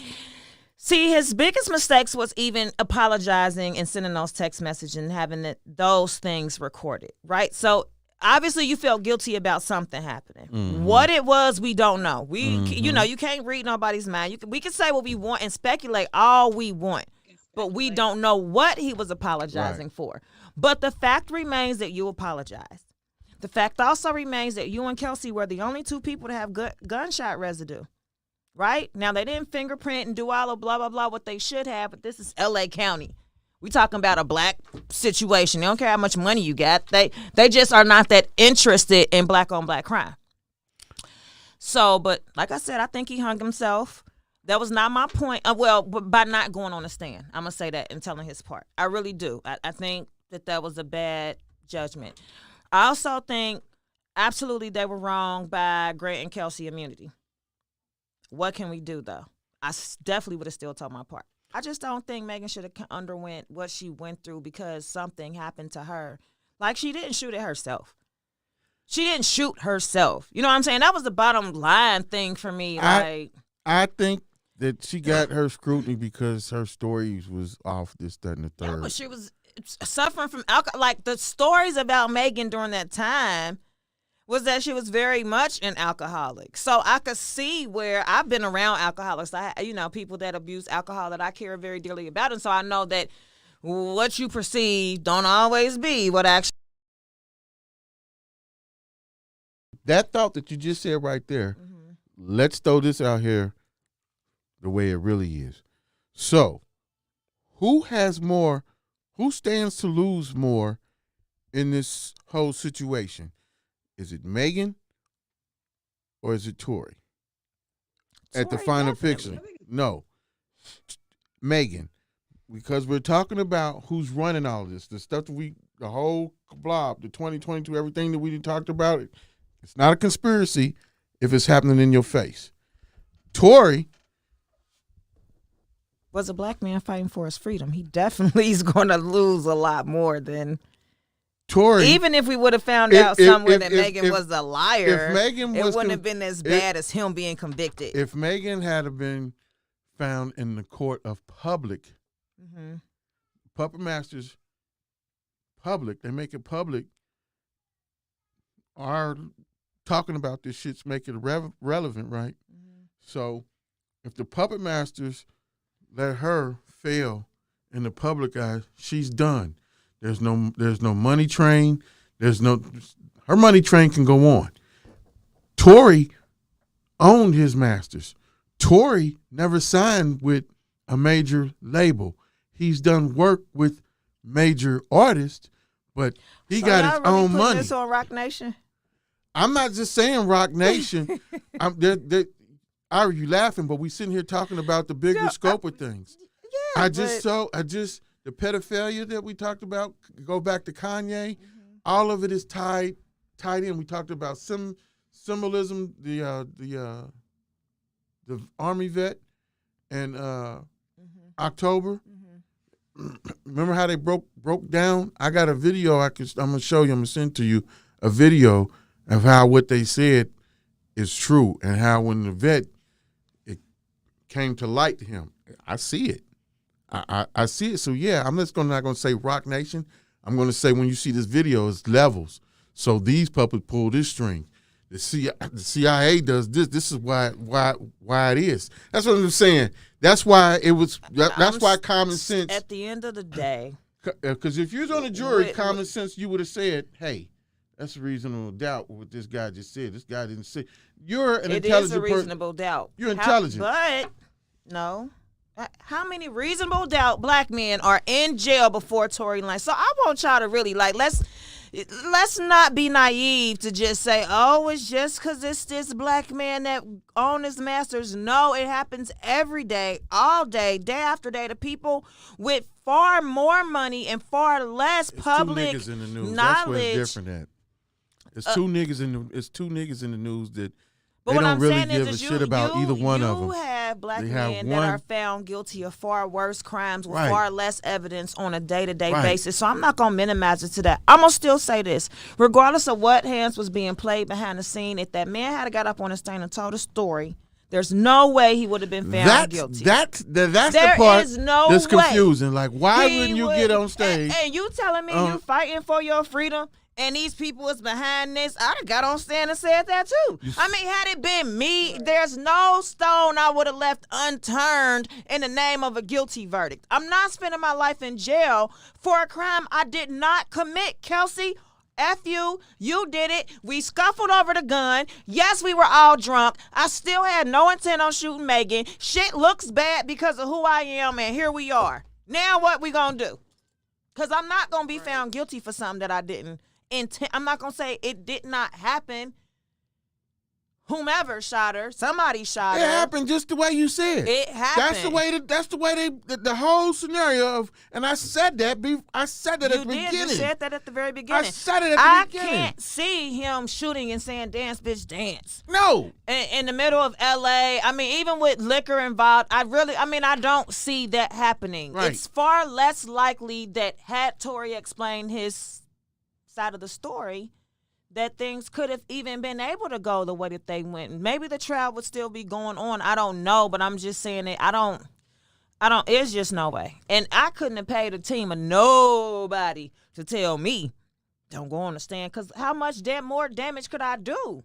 see, his biggest mistakes was even apologizing and sending those text messages and having those things recorded, right? So obviously you felt guilty about something happening. Mm-hmm. What it was, we don't know. We, you know, you can't read nobody's mind. We can say what we want and speculate all we want, but we don't know what he was apologizing for. But the fact remains that you apologized. The fact also remains that you and Kelsey were the only two people to have gunshot residue, right? Now, they didn't fingerprint and do all of blah, blah, blah, what they should have, but this is L.A. County. We talking about a black situation. They don't care how much money you got. They just are not that interested in black-on-black crime. So, but like I said, I think he hung himself. That was not my point. By not going on the stand. I'm going to say that and telling his part. I really do. I think that was a bad judgment. I also think absolutely they were wrong by granting Kelsey immunity. What can we do, though? I definitely would have still told my part. I just don't think Megan should have underwent what she went through because something happened to her. Like, she didn't shoot it herself. She didn't shoot herself. You know what I'm saying? That was the bottom line thing for me. I think that she got her scrutiny because her stories was off, this, that, and the third. Yeah, but she was suffering from alcohol. Like, the stories about Megan during that time was that she was very much an alcoholic. So I could see where I've been around alcoholics. People that abuse alcohol that I care very dearly about. And so I know that what you perceive don't always be what actually. That thought that you just said right there, let's throw this out here the way it really is. So, who stands to lose more in this whole situation? Is it Megan or is it Tory? At the final picture. No. Megan. Because we're talking about who's running all this. The stuff that the whole blob, the 2022, everything that we talked about, it's not a conspiracy if it's happening in your face. Tory was a black man fighting for his freedom. He definitely is going to lose a lot more than Tory. Even if we would have found out somewhere that Megan was a liar, it wouldn't have been as bad as him being convicted. If Megan had been found in the court of public, puppet masters, public, they make it public, are talking about this shit's making it relevant, right? So if the puppet masters let her fail in the public eye, she's done. There's no money train. Her money train can go on. Tory owned his masters. Tory never signed with a major label. He's done work with major artists, but he got his own money. This on Rock Nation? I'm not just saying Rock Nation. You laughing, but we sitting here talking about the bigger scope of things. Yeah, the pedophilia that we talked about, go back to Kanye, all of it is tied in. We talked about symbolism, the Army vet, and October. Remember how they broke down? I got a video I'm gonna show you. I'm gonna send to you a video of how what they said is true and how when the vet it came to light to him. I see it. I see it. So yeah, I'm not gonna say Rock Nation. I'm gonna say when you see this video, it's levels. So these puppets pull this string. the CIA does this. This is why it is. That's what I'm saying. That's why it was. That's why common sense. At the end of the day, because if you was on the jury, common sense, you would have said, "Hey, that's a reasonable doubt what this guy just said. This guy didn't say." You're an intelligent person. It is a reasonable doubt. You're intelligent, but no. How many reasonable doubt black men are in jail before Tory Lanez? So I want y'all to really let's not be naive to just say, oh, it's just because it's this black man that owns his masters. No, it happens every day, all day, day after day. The people with far more money and far less public two niggas in the news. knowledge. That's where it's different at. It's two niggas in the news that but they what don't I'm really saying give is a shit about either one of them. You have black men that are found guilty of far worse crimes with far less evidence on a day-to-day basis. So I'm not going to minimize it to that. I'm going to still say this. Regardless of what hands was being played behind the scene, if that man had got up on the stand and told a story, there's no way he would have been found guilty. That's the part that's confusing. Like, why wouldn't you get on stage? And you telling me you fighting for your freedom? And these people is behind this. I'd have got on stand and said that too. I mean, had it been me, there's no stone I would have left unturned in the name of a guilty verdict. I'm not spending my life in jail for a crime I did not commit, Kelsey. F you did it. We scuffled over the gun. Yes, we were all drunk. I still had no intent on shooting Megan. Shit looks bad because of who I am, and here we are. Now what we gonna do? Because I'm not gonna be found guilty for something that I didn't. I'm not going to say it did not happen. Whomever shot her, somebody shot her. It happened just the way you said. It happened. That's the way the whole scenario of, and I said that at the beginning. You said that at the very beginning. I said it at the beginning. I can't see him shooting and saying, dance, bitch, dance. No. In the middle of L.A., I mean, even with liquor involved, I don't see that happening. Right. It's far less likely that had Tory explained his side of the story, that things could have even been able to go the way that they went. Maybe the trial would still be going on. I don't know, but I'm just saying that I don't, it's just no way. And I couldn't have paid a team of nobody to tell me, don't go on the stand, because how much more damage could I do?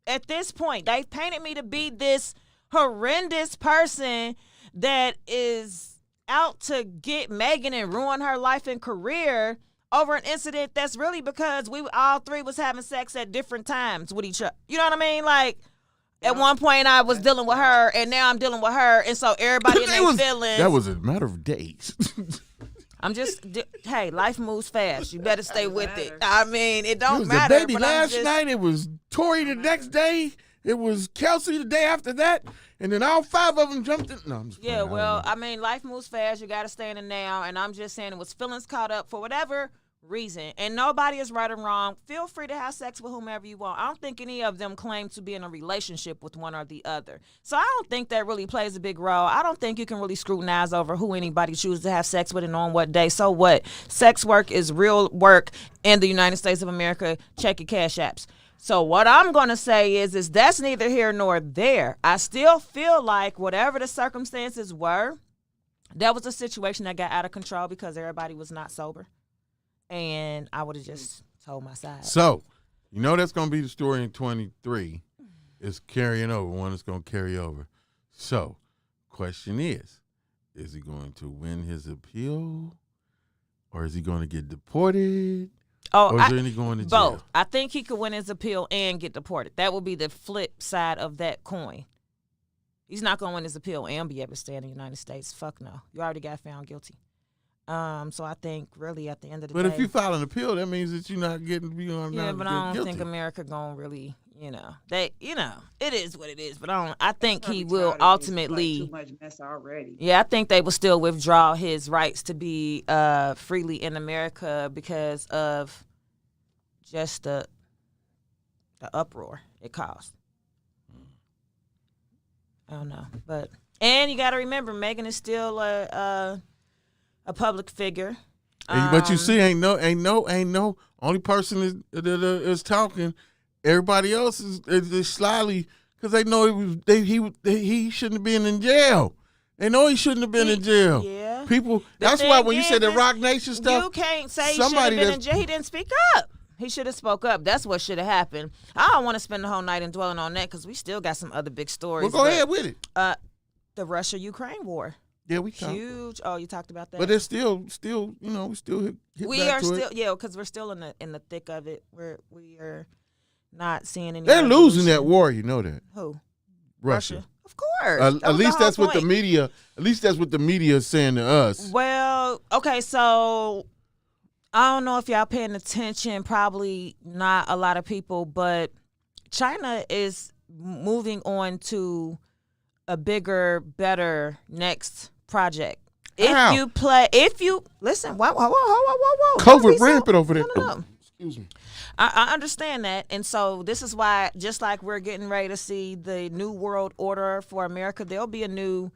At this point, they painted me to be this horrendous person that is out to get Megan and ruin her life and career over an incident that's really because we all three was having sex at different times with each other. You know what I mean? Like, at one point I was dealing with her, and now I'm dealing with her, and so everybody in their feelings. That was a matter of days. I'm just, hey, life moves fast. You better stay with it. I mean, it don't It was matter. the baby last night. It was Tory the next day. It was Kelsey the day after that. And then all five of them jumped in. No, I'm just Yeah, well, I mean, life moves fast. You got to stay in the now. And I'm just saying it was feelings caught up for whatever reason. And nobody is right or wrong. Feel free to have sex with whomever you want. I don't think any of them claim to be in a relationship with one or the other. So I don't think that really plays a big role. I don't think you can really scrutinize over who anybody chooses to have sex with and on what day. So what? Sex work is real work in the United States of America. Check your cash apps. So what I'm going to say is that's neither here nor there. I still feel like whatever the circumstances were, that was a situation that got out of control because everybody was not sober. And I would have just told my side. So, you know that's going to be the story in 23. It's carrying over. One is going to carry over. So, question is he going to win his appeal? Or is he going to get deported? Or is he going to jail? Both. I think he could win his appeal and get deported. That would be the flip side of that coin. He's not going to win his appeal and be able to stay in the United States. Fuck no. You already got found guilty. So I think really at the end of the day. But if you file an appeal, that means that you're not getting beyond. Yeah, but I don't think America gonna really, it is what it is. But I think he will ultimately. Too much mess already. Yeah, I think they will still withdraw his rights to be freely in America because of just the uproar it caused. I don't know, and you got to remember, Megan is still a public figure. But you see, ain't no only person is talking. Everybody else is slyly because they know he shouldn't have been in jail. They know he shouldn't have been in jail. Yeah, people. That's why when you said the Rock Nation stuff, you can't say he should have been in jail. He didn't speak up. He should have spoke up. That's what should have happened. I don't want to spend the whole night and dwelling on that because we still got some other big stories. Well, go ahead with it. The Russia-Ukraine war. Yeah, we talked. Huge. Oh, you talked about that. But it's still, you know, we still hit we back are to still, it. yeah, because we're still in the thick of it. We are not seeing any. They're losing resolution. that war. You know that. Who? Russia. Of course. At least the whole that's what the point. media. At least that's what the media is saying to us. Well, okay, so I don't know if y'all paying attention. Probably not a lot of people, but China is moving on to a bigger, better next project. How? If you listen, whoa. COVID rampant over there. No. Excuse me. I understand that, and so this is why, just like we're getting ready to see the new world order for America, there'll be a new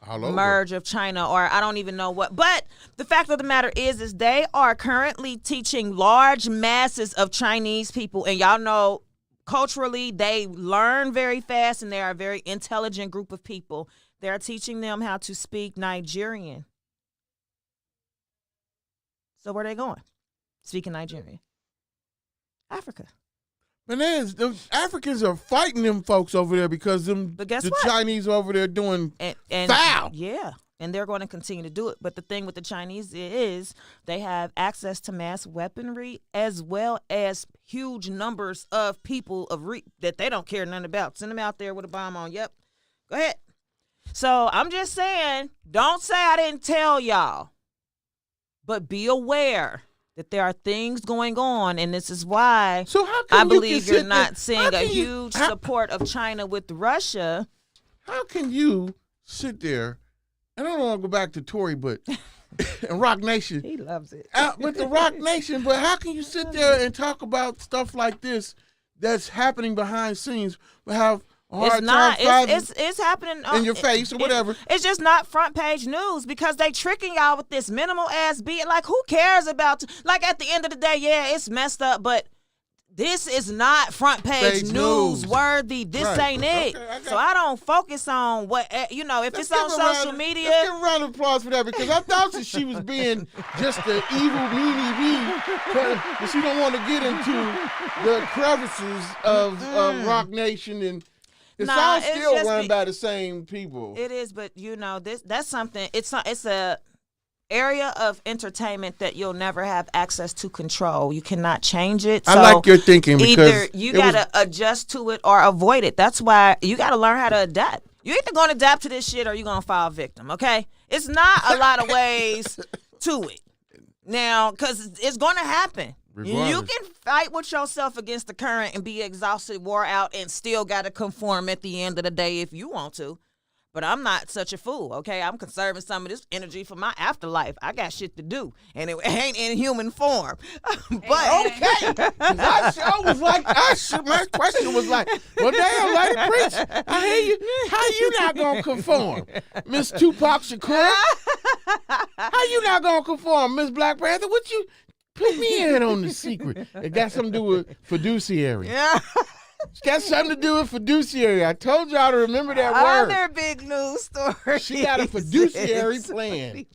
All over. merge of China, or I don't even know what. But the fact of the matter is they are currently teaching large masses of Chinese people, and y'all know culturally they learn very fast, and they are a very intelligent group of people. They are teaching them how to speak Nigerian. So where are they going? Speaking Nigerian. Africa. But the Africans are fighting them folks over there because But guess the what? Chinese are over there doing And foul. Yeah, and they're going to continue to do it. But the thing with the Chinese is they have access to mass weaponry as well as huge numbers of people that they don't care nothing about. Send them out there with a bomb on. Yep. Go ahead. So I'm just saying, don't say I didn't tell y'all, but be aware that there are things going on, and this is why So how can I you believe can you're sit not there- seeing how a can you- huge how- support of China with Russia. How can you sit there? I don't want to go back to Tory, but and Rock Nation. He loves it. With the Rock Nation, but how can you sit there and talk about stuff like this that's happening behind scenes, but have a hard It's not. time It's happening in your face or whatever? It's just not front page news because they tricking y'all with this minimal ass beat. Like, who cares about? Like, at the end of the day, yeah, it's messed up, but this is not front page news worthy. This Right. ain't it. Okay, I got So I don't focus on what if Let's it's on give a social round- media. Let's give a round of applause for that because I thought that she was being just the evil meanie bee, but she don't want to get into the crevices of Rock Nation and. It's all it's still just run by the same people. It is, but that's something. It's a area of entertainment that you'll never have access to control. You cannot change it. I So like your thinking because either you gotta adjust to it or avoid it. That's why you gotta learn how to adapt. You're either gonna adapt to this shit or you're gonna fall victim. Okay, it's not a lot of ways to it now because it's gonna happen. Regardless. You can fight with yourself against the current and be exhausted, wore out, and still got to conform at the end of the day if you want to. But I'm not such a fool, okay? I'm conserving some of this energy for my afterlife. I got shit to do, and it ain't in human form. But okay, my show was like, my question was like, well, damn, Lady Preach, I hear you. How you not gonna conform, Miss Tupac Shakur? How you not gonna conform, Miss Black Panther? What you? Put me in on the secret. It got something to do with fiduciary. yeah. It's got something to do with fiduciary. I told y'all to remember that word. Other big news story. She got a fiduciary plan.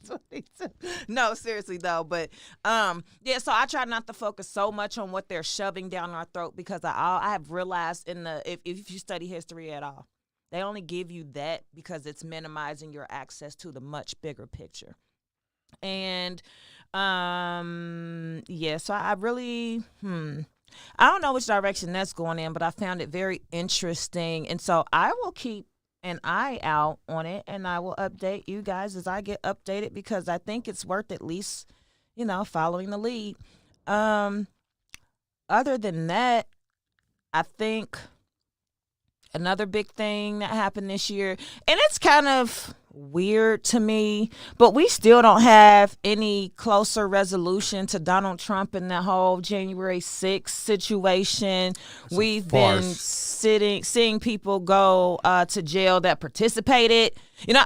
No, seriously though, but yeah. So I try not to focus so much on what they're shoving down our throat because I have realized if you study history at all, they only give you that because it's minimizing your access to the much bigger picture. And yeah, so I really I don't know which direction that's going in, but I found it very interesting, and so I will keep an eye out on it, and I will update you guys as I get updated because I think it's worth at least following the lead. Other than that, I think another big thing that happened this year, and it's kind of weird to me, but we still don't have any closer resolution to Donald Trump and the whole January 6th situation. We've been seeing people go to jail that participated,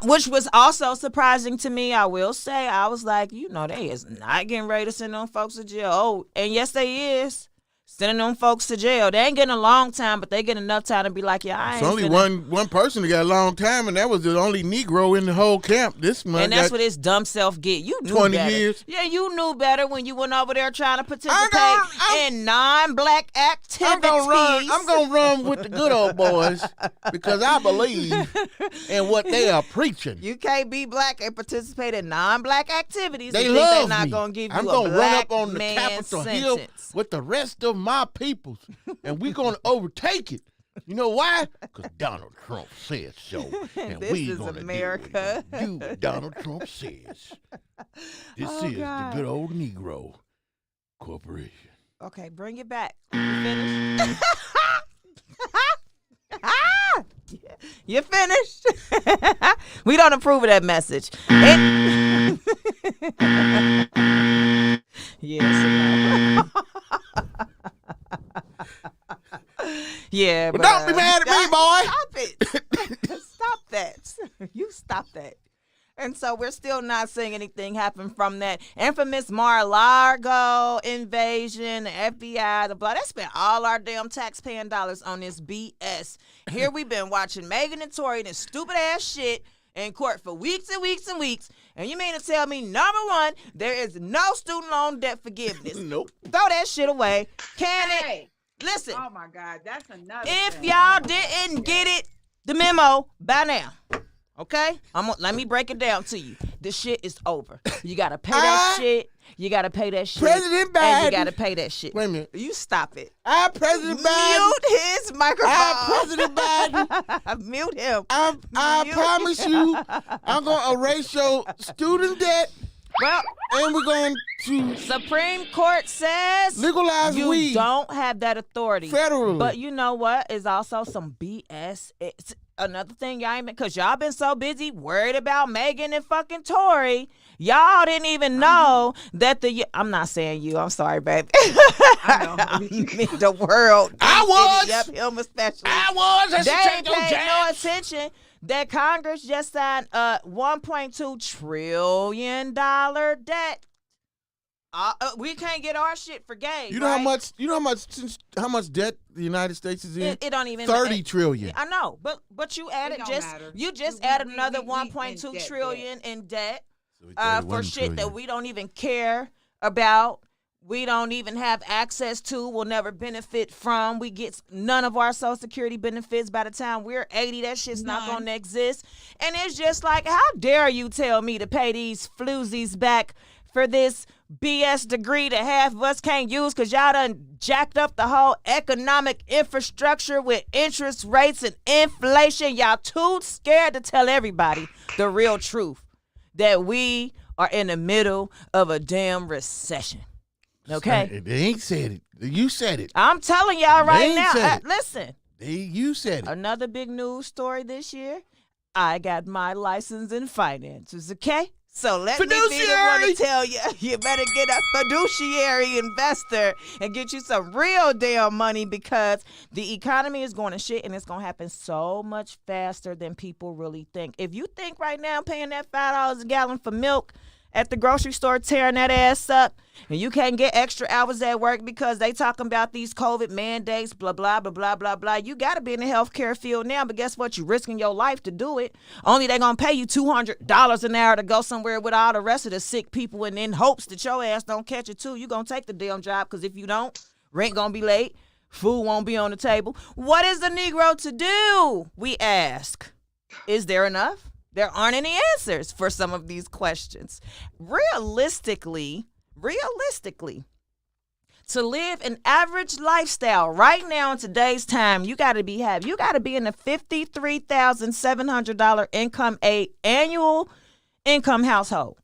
which was also surprising to me. I will say, I was like, they is not getting ready to send them folks to jail. Oh, and yes, they is. Sending them folks to jail. They ain't getting a long time, but they get enough time to be like, yeah, I ain't It's only finna- one person that got a long time, and that was the only Negro in the whole camp. This month, And that's what his dumb self get. You knew 20 better. years. Yeah, you knew better when you went over there trying to participate in non-black activities. I'm gonna run with the good old boys because I believe in what they are preaching. You can't be black and participate in non-black activities. They and love think they're not me. gonna give you I'm a gonna run black up on the man Capitol Hill sentence. with the rest of my peoples, and we're gonna overtake it. You know why? Because Donald Trump says so, and This we is gonna America. do what Donald Trump says. This Oh, is God. the good old Negro Corporation. Okay, bring it back. You finished? You finished? We don't approve of that message. Yes. Yeah, But but don't be mad at me, boy. Stop it. Stop that. You stop that. And so we're still not seeing anything happen from that infamous Mar-a-Lago invasion, the FBI, the blah. They spent all our damn taxpaying dollars on this BS. Here we've been watching Megan and Tory and this stupid ass shit in court for weeks and weeks and weeks. And you mean to tell me, number one, there is no student loan debt forgiveness? Nope. Throw that shit away. Can it? Hey. Listen, Oh my God, that's another. if thing. y'all didn't get it, the memo by now, okay? Let me break it down to you. The shit is over. You gotta pay that shit. You gotta pay that shit. President And Biden. you gotta pay that shit. Wait a minute. You stop it. President Biden. Mute his microphone. President Biden. Mute him. I Mute. promise you, I'm gonna erase your student debt, Well, and we're going to Supreme Court says legalize you weed don't have that authority. federally. But you know what? Is also some BS. It's another thing y'all ain't because y'all been so busy worried about Megan and fucking Tory. Y'all didn't even know that I'm not saying you. I'm sorry, baby. I mean the world. I was. Yep, him especially. I was. They That's ain't paid no attention that Congress just signed a $1.2 trillion debt. We can't get our shit forgave. You know how right? much? You know how much debt the United States is in? It don't even 30 trillion. I know, but you added don't just matter. you just We- added we- another we 1.2 in debt, trillion in debt So we for 31 shit trillion. that we don't even care about. We don't even have access to. We'll never benefit from. We get none of our Social Security benefits by the time we're 80. That shit's not None. going to exist. And it's just like, how dare you tell me to pay these floozies back for this BS degree that half of us can't use because y'all done jacked up the whole economic infrastructure with interest rates and inflation. Y'all too scared to tell everybody the real truth that we are in the middle of a damn recession. Okay? They ain't said it. You said it. I'm telling y'all right ain't now. said it. Listen, You said it. another big news story this year. I got my license in finances, okay? So let me be the one Fiduciary. to tell you, you better get a fiduciary investor and get you some real damn money because the economy is going to shit and it's going to happen so much faster than people really think. If you think right now paying that $5 a gallon for milk at the grocery store tearing that ass up and you can't get extra hours at work because they talking about these COVID mandates, blah, blah, blah, blah, blah, blah. You got to be in the healthcare field now, but guess what? You're risking your life to do it. Only they going to pay you $200 an hour to go somewhere with all the rest of the sick people and in hopes that your ass don't catch it too. You going to take the damn job because if you don't, rent going to be late, food won't be on the table. What is the Negro to do? We ask. Is there enough? There aren't any answers for some of these questions. Realistically, to live an average lifestyle right now in today's time, you got to be in a $53,700 annual income household,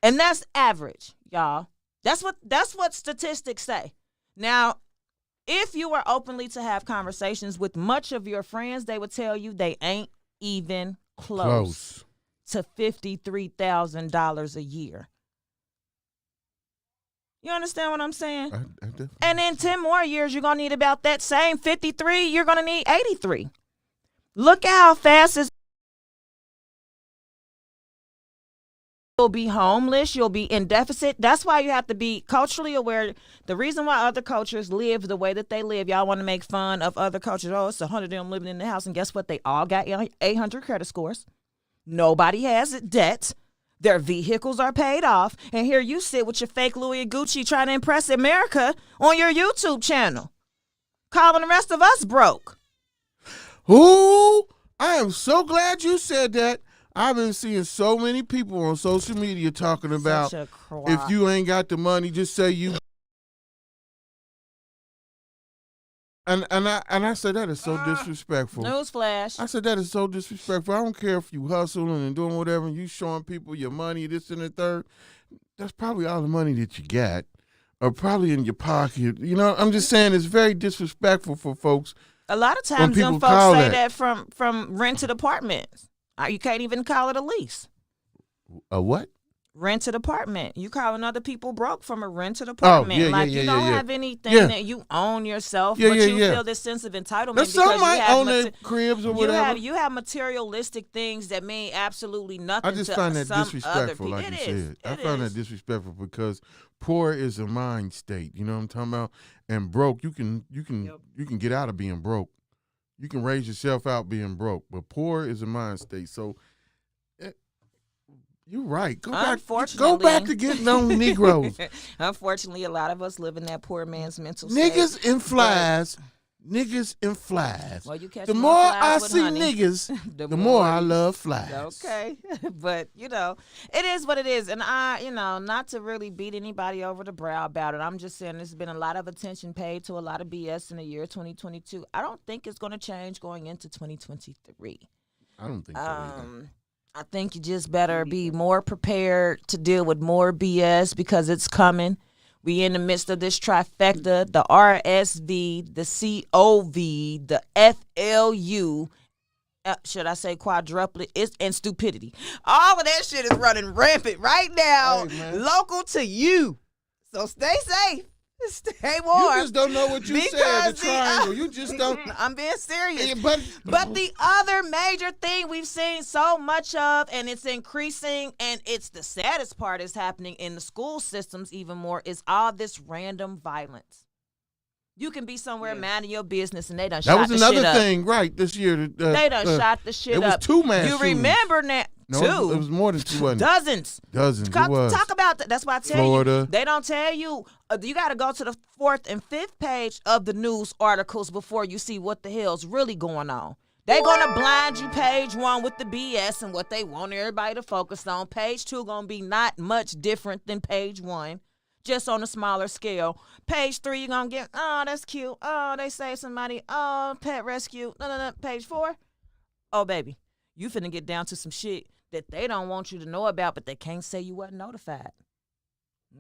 and that's average, y'all. That's what statistics say. Now, if you were openly to have conversations with much of your friends, they would tell you they ain't even close to $53,000 a year. You understand what I'm saying? I definitely- And in 10 more years, you're going to need about that same 53. You're going to need 83. Look at how fast it's You'll be homeless. You'll be in deficit. That's why you have to be culturally aware. The reason why other cultures live the way that they live, y'all want to make fun of other cultures. Oh, it's 100 of them living in the house. And guess what? They all got 800 credit scores. Nobody has debt. Their vehicles are paid off. And here you sit with your fake Louis and Gucci trying to impress America on your YouTube channel, calling the rest of us broke. Ooh, I am so glad you said that. I've been seeing so many people on social media talking about if you ain't got the money, just say you. And I said that is so disrespectful. Newsflash. I said that is so disrespectful. I don't care if you hustling and doing whatever and you showing people your money, this and the third. That's probably all the money that you got, or probably in your pocket. You know, I'm just saying it's very disrespectful for folks. A lot of times them folks say that from rented apartments. You can't even call it a lease. A what? Rented apartment. You calling other people broke from a rented apartment. You don't have anything that you own yourself, but you feel this sense of entitlement because some might you have own their cribs or whatever. You have materialistic things that mean absolutely nothing. I just to find that some disrespectful, other like you said. I find that disrespectful because poor is a mind state. You know what I'm talking about? And broke, you can get out of being broke. You can raise yourself out being broke, but poor is a mind state. So you're right. Go back to getting on Negroes. Unfortunately, a lot of us live in that poor man's mental Niggas state. and flies. Niggas and flies. Well, you catch the more I with see honey, niggas, the more I love flies. Okay. But, it is what it is. And I, not to really beat anybody over the brow about it. I'm just saying there's been a lot of attention paid to a lot of BS in the year 2022. I don't think it's going to change going into 2023. I don't think so either. I think you just better be more prepared to deal with more BS because it's coming. We in the midst of this trifecta, the RSV, the COV, the FLU, should I say quadruplet, and stupidity. All of that shit is running rampant right now, local to you. So stay safe. Stay warm. You just don't know what you said, the triangle. You just don't. I'm being serious. Yeah, but the other major thing we've seen so much of, and it's increasing, and it's the saddest part is happening in the school systems even more, is all this random violence. You can be somewhere minding your business, and they done shot the shit up. That was another thing, right, this year. They done shot the shit up. It was two mass You shootings. remember that? No, two. It was more than two. Wasn't it? Dozens. Talk about that. That's why I tell Florida. you. They don't tell you. You got to go to the 4th and 5th page of the news articles before you see what the hell's really going on. They're going to blind you page 1 with the BS and what they want everybody to focus on. Page 2 going to be not much different than page 1, just on a smaller scale. Page 3, you're going to get, oh, that's cute. Oh, they saved somebody. Oh, pet rescue. No. Page 4, oh, baby, you finna get down to some shit that they don't want you to know about, but they can't say you wasn't notified.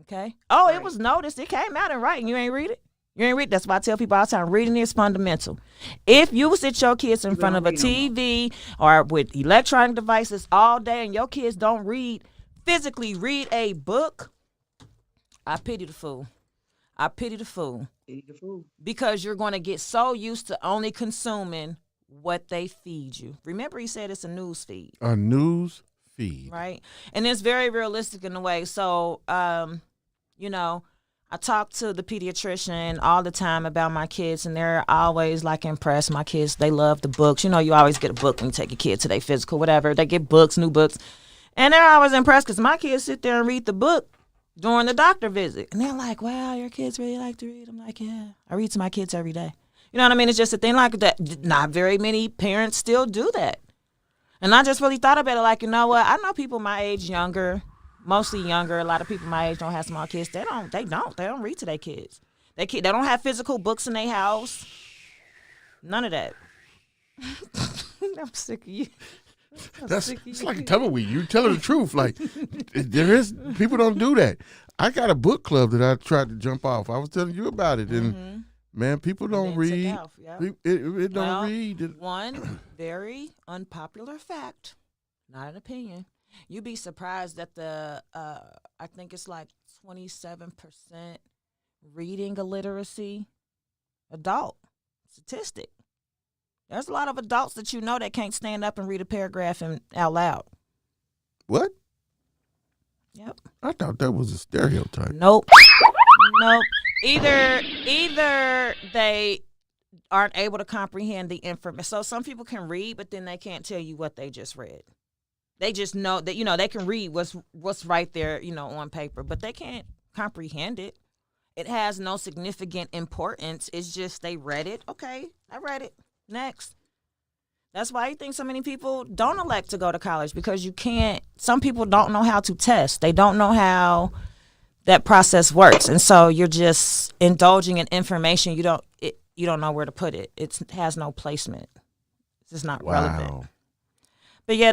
Okay? Oh, right. It was noticed. It came out in writing. You ain't read it? You ain't read it? That's why I tell people all the time, reading is fundamental. If you sit your kids in front of a TV or with electronic devices all day and your kids don't physically read a book, I pity the fool. Because you're going to get so used to only consuming what they feed you. Remember, he said it's a news feed. A news feed. Right? And it's very realistic in a way. So, I talk to the pediatrician all the time about my kids, and they're always, impressed. My kids, they love the books. You always get a book when you take your kid to their physical, whatever. They get books, new books. And they're always impressed because my kids sit there and read the book during the doctor visit. And they're like, wow, your kids really like to read. I'm like, yeah, I read to my kids every day. You know what I mean? It's just a thing like that. Not very many parents still do that. And I just really thought about it you know what? I know people my age younger, mostly younger. A lot of people my age don't have small kids. They don't read to their kids. They don't have physical books in their house. None of that. I'm sick of you. It's like a tumbleweed. You telling the truth. People don't do that. I got a book club that I tried to jump off. I was telling you about it. And man, people don't read. It don't read. One very unpopular fact, not an opinion. You'd be surprised that I think it's 27% reading illiteracy adult statistic. There's a lot of adults that that can't stand up and read a paragraph out loud. What? Yep. I thought that was a stereotype. Nope. Nope. Either they aren't able to comprehend the information. So some people can read, but then they can't tell you what they just read. They just know that, they can read what's right there, on paper, but they can't comprehend it. It has no significant importance. It's just they read it. Okay, I read it. Next. That's why you think so many people don't elect to go to college, because you can't. Some people don't know how to test. They don't know how that process works, and so you're just indulging in information you don't know where to put it. It has no placement. It's just not relevant. But yeah,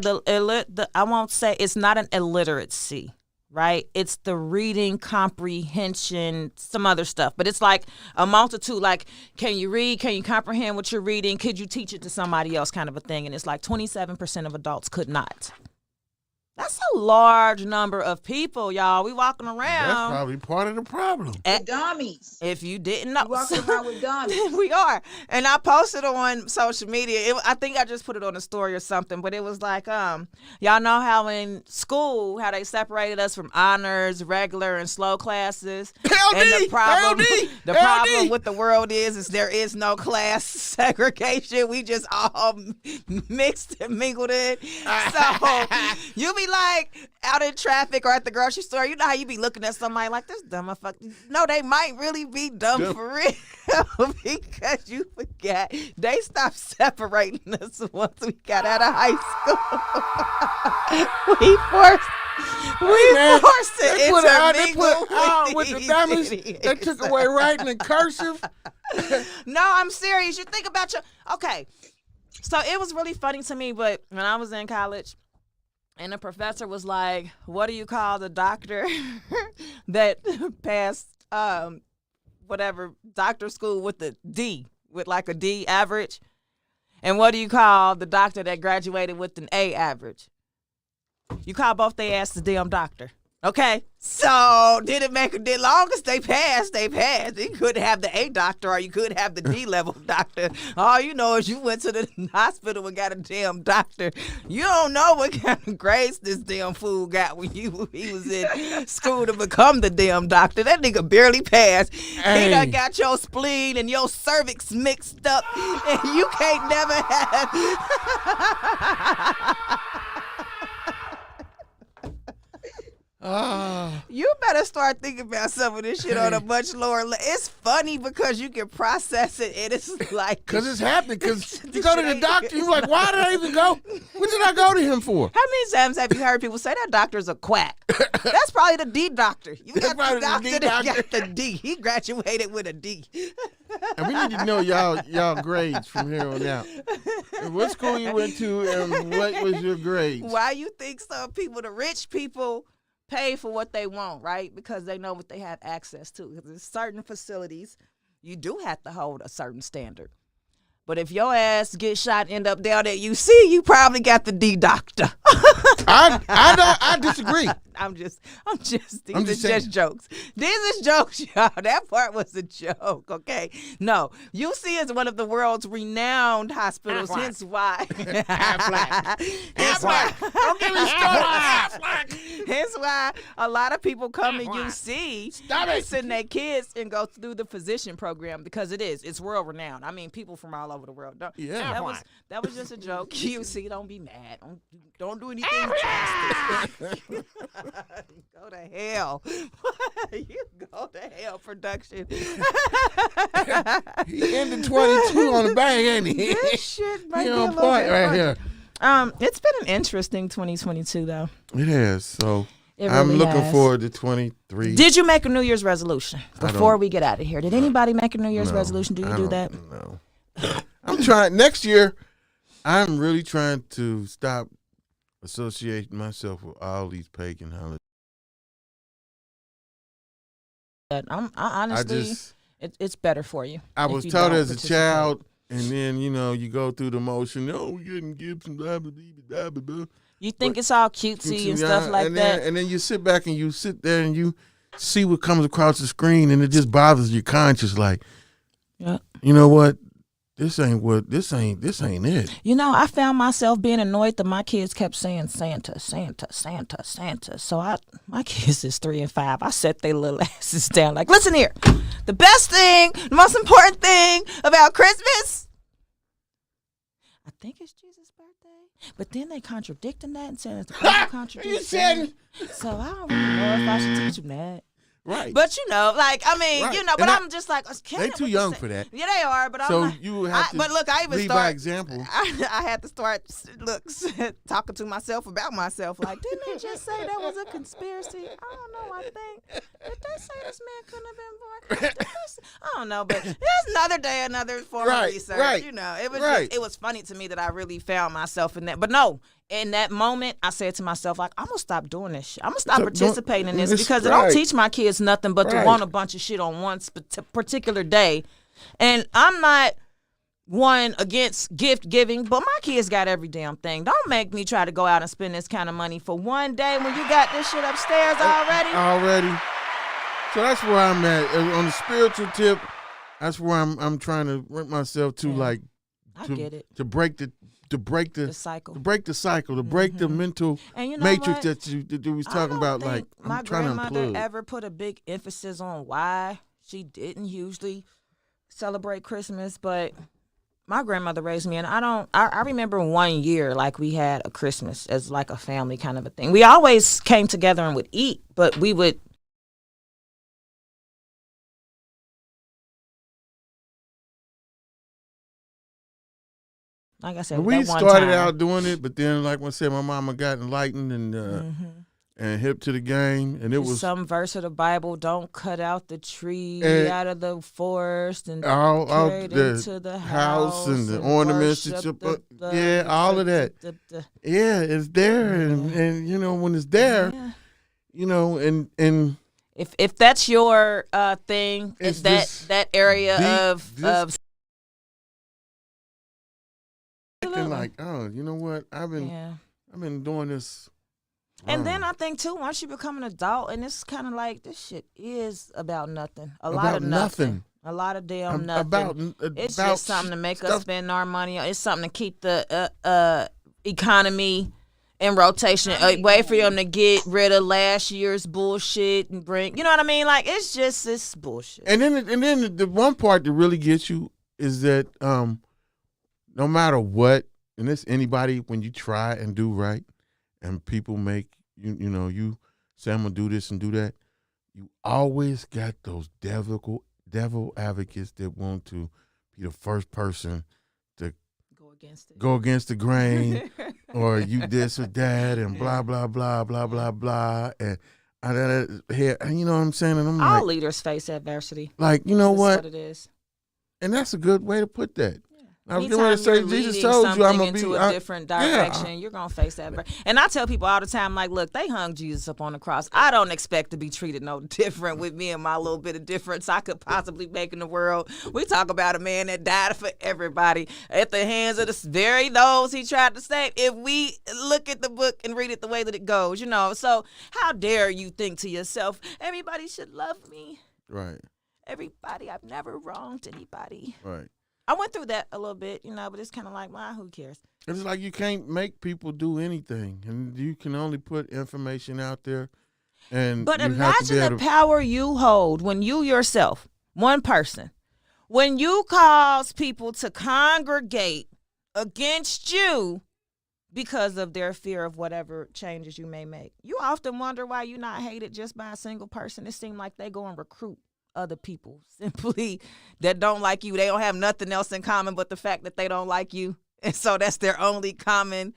I won't say it's not an illiteracy, right? It's the reading, comprehension, some other stuff. But it's like a multitude, like, can you read? Can you comprehend what you're reading? Could you teach it to somebody else, kind of a thing? And it's like 27% of adults could not. That's a large number of people, y'all. We walking around. That's probably part of the problem. Dummies. If you didn't know. We walking around with dummies. We are. And I posted on social media. I think I just put it on a story or something, but it was like, y'all know how in school, how they separated us from honors, regular, and slow classes? And the problem with the world is there is no class segregation. We just all mixed and mingled in. So you be like out in traffic or at the grocery store, you know how you be looking at somebody like, this dumb motherfucker. No, they might really be dumb for real because you forgot. They stopped separating us once we got out of high school. we forced it with the dummies. They took away writing in cursive. No, I'm serious. You think about okay. So it was really funny to me, but when I was in college, and the professor was like, what do you call the doctor that passed doctor school with the D, with like a D average? And what do you call the doctor that graduated with an A average? You call both their ass the damn doctor. Okay? So did it make as long as they passed, they passed. You could have the A doctor or you could have the D level doctor. All you know is you went to the hospital and got a damn doctor. You don't know what kind of grades this damn fool got when he was in school to become the damn doctor. That nigga barely passed. Hey. He done got your spleen and your cervix mixed up, and you can't never have. You better start thinking about some of this shit on a much lower level. It's funny because you can process it, and it's like, because it's happening. Because you go to the doctor, you're like, why did I even go? What did I go to him for? How many times have you heard people say that doctor's a quack? That's probably the D doctor. You got the doctor that got the D. He graduated with a D. And we need to know y'all grades from here on out. And what school you went to, and what was your grades? Why you think some people, the rich people, pay for what they want, right? Because they know what they have access to. Because in certain facilities, you do have to hold a certain standard. But if your ass get shot and end up down at UC, you probably got the D doctor. I disagree. These are just jokes. These is jokes, y'all. That part was a joke, okay? No, UC is one of the world's renowned hospitals. Hence why. Half-black. Don't get me started. Half-black. Hence why a lot of people come to UC and send their kids and go through the physician program, because it's world renowned. I mean, people from all over the world. That was just a joke. UC, don't be mad. Don't do anything drastic. Go to hell. You go to hell, production. He ended 22 on the bang, ain't he? This shit might he be on a point right funny. here. It's been an interesting 2022, though. It has. So It I'm really looking has. forward to 23. Did you make a New Year's resolution before we get out of here? Did anybody make a New Year's resolution? Do you do that? No. I'm trying. Next year, I'm really trying to stop associating myself with all these pagan holidays. I honestly, it's better for you. I was taught as a child, and then you go through the motion. Oh, we getting gifts and blah blah blah blah blah. You think it's all cutesy and stuff like that, and then you sit back and you sit there and you see what comes across the screen, and it just bothers your conscience. Like, yeah, you know what? this ain't it. You know, I found myself being annoyed that my kids kept saying Santa, Santa, Santa, Santa. So my kids is 3 and 5. I set their little asses down like, listen here, the best thing, the most important thing about Christmas, I think it's Jesus' birthday. But then they contradicting that and saying it's the Bible contradiction. So I don't really know if I should teach them that. Right. But you know, like, I mean, Right. you know, but I'm just like, They too young for that. Yeah, they are, but So I'm not. you have to But look, I even lead by example. I had to start talking to myself about myself. Like, didn't they just say that was a conspiracy? I don't know. I think did they say this man couldn't have been born? I don't know, but that's another day, another form of research. Right. You know, it was just, it was funny to me that I really found myself in that. But no. In that moment, I said to myself, like, I'm going to stop doing this shit. I'm going to stop participating in this because it don't teach my kids nothing but to want a bunch of shit on one particular day. And I'm not one against gift giving, but my kids got every damn thing. Don't make me try to go out and spend this kind of money for one day when you got this shit upstairs already. So that's where I'm at. On the spiritual tip, that's where I'm trying to work myself to, like, I get it. To break the cycle, to break the mental matrix that you was talking about. Like, I'm trying to unplug. My grandmother ever put a big emphasis on why she didn't usually celebrate Christmas, but my grandmother raised me, and I remember one year, like, we had a Christmas as like a family kind of a thing. We always came together and would eat, but we would. Like I said, we started out doing it, but then, like I said, my mama got enlightened and hip to the game, and it was some verse of the Bible: "Don't cut out the tree out of the forest and carry it into the house and the ornaments." All of that. It's there, and you know, when it's there, you know, and if that's your thing, it's that area of. Like, oh, you know what? I've been doing this. And then I think too, once you become an adult, and it's kind of like this shit is about nothing. A lot of nothing. A lot of damn nothing. It's just something to make us spend our money. It's something to keep the economy in rotation. Wait for them to get rid of last year's bullshit and bring. You know what I mean? Like, it's just this bullshit. And then the one part that really gets you is that no matter what, and it's anybody, when you try and do right, and people make you say, I'm gonna do this and do that, you always got those devil advocates that want to be the first person to go against the grain, or you this or that, and blah blah blah blah blah blah, and you know what I'm saying? And I'm all like, leaders face adversity. Like, you know what? It is, and that's a good way to put that. I was going to say, Jesus told you I'm going to be a different direction. You're going to face that. And I tell people all the time, like, look, they hung Jesus up on the cross. I don't expect to be treated no different with me and my little bit of difference I could possibly make in the world. We talk about a man that died for everybody at the hands of those he tried to save. If we look at the book and read it the way that it goes, you know. So how dare you think to yourself, everybody should love me. Right. Everybody, I've never wronged anybody. Right. I went through that a little bit, you know, but it's kind of like, well, who cares? It's like you can't make people do anything, and you can only put information out there. But imagine the power you hold when you yourself, one person, when you cause people to congregate against you because of their fear of whatever changes you may make. You often wonder why you're not hated just by a single person. It seems like they go and recruit other people simply that don't like you. They don't have nothing else in common but the fact that they don't like you. And so that's their only common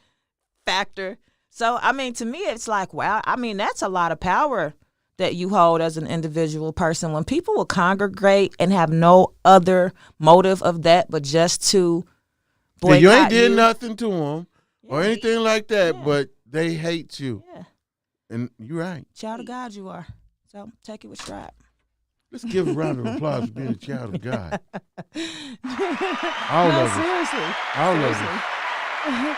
factor. So, I mean, to me, it's like, wow, I mean, that's a lot of power that you hold as an individual person. When people will congregate and have no other motive of that but just to boycott you ain't did nothing to them or anything like that, but they hate you. Yeah. And you're right. Child of God you are. So take it with stride. Let's give a round of applause for being a child of God. Seriously. All of it.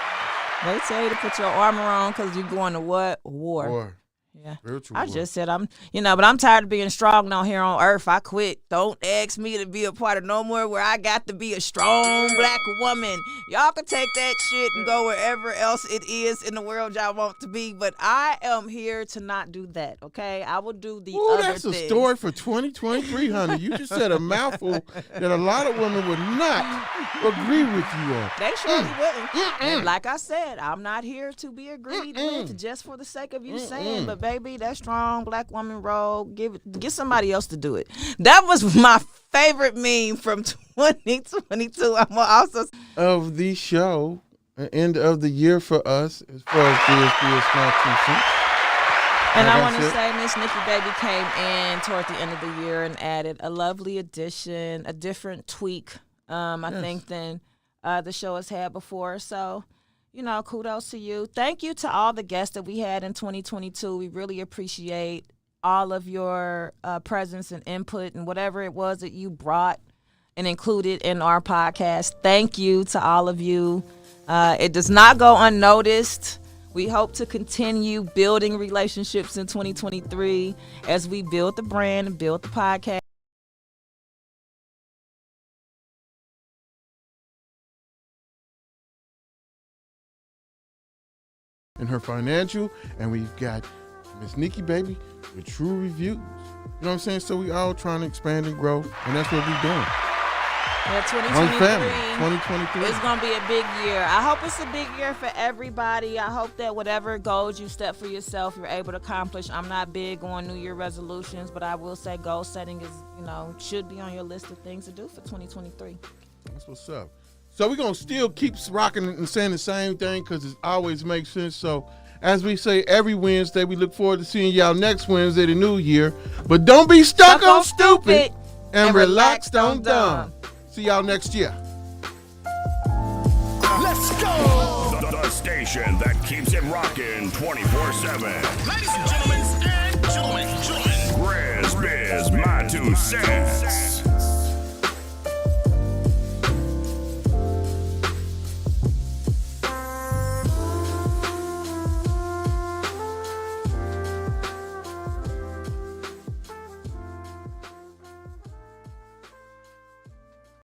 They tell you to put your armor on because you're going to what? War. Yeah. Spiritual I work. just said but I'm tired of being strong down here on earth. I quit. Don't ask me to be a part of no more where I got to be a strong black woman. Y'all can take that shit and go wherever else it is in the world y'all want to be. But I am here to not do that, okay? I will do the Ooh, other that's things. a story for 2023, honey. You just said a mouthful that a lot of women would not agree with you on. They surely wouldn't. And like I said, I'm not here to be agreed with just for the sake of you saying, but baby, that strong black woman role, get somebody else to do it. That was my favorite meme from 2022. I'm also Of the show, end of the year for us, as far as GRIZZBIZMY2SENSE-Ep. And Like I I want to said- say Mz.Nikkii baby came in toward the end of the year and added a lovely addition, a different tweak, I think, than the show has had before. So, kudos to you. Thank you to all the guests that we had in 2022. We really appreciate all of your presence and input and whatever it was that you brought and included in our podcast. Thank you to all of you. It does not go unnoticed. We hope to continue building relationships in 2023 as we build the brand and build the podcast. In her financial, and we've got Mz.Nikkii baby with true reviews. You know what I'm saying? So we all trying to expand and grow, and that's what we're doing. Yeah, One family, 2023 2023. it's going to be a big year. I hope it's a big year for everybody. I hope that whatever goals you set for yourself, you're able to accomplish. I'm not big on New Year resolutions, but I will say goal setting is, should be on your list of things to do for 2023. That's what's up. So we're going to still keep rocking and saying the same thing because it always makes sense. So as we say every Wednesday, we look forward to seeing y'all next Wednesday, the new year. But don't be stuck on stupid and relaxed on dumb. See y'all next year. Let's go. The station that keeps it rocking 24/7. Ladies and gentlemen, Grizz Biz, my 2 cents.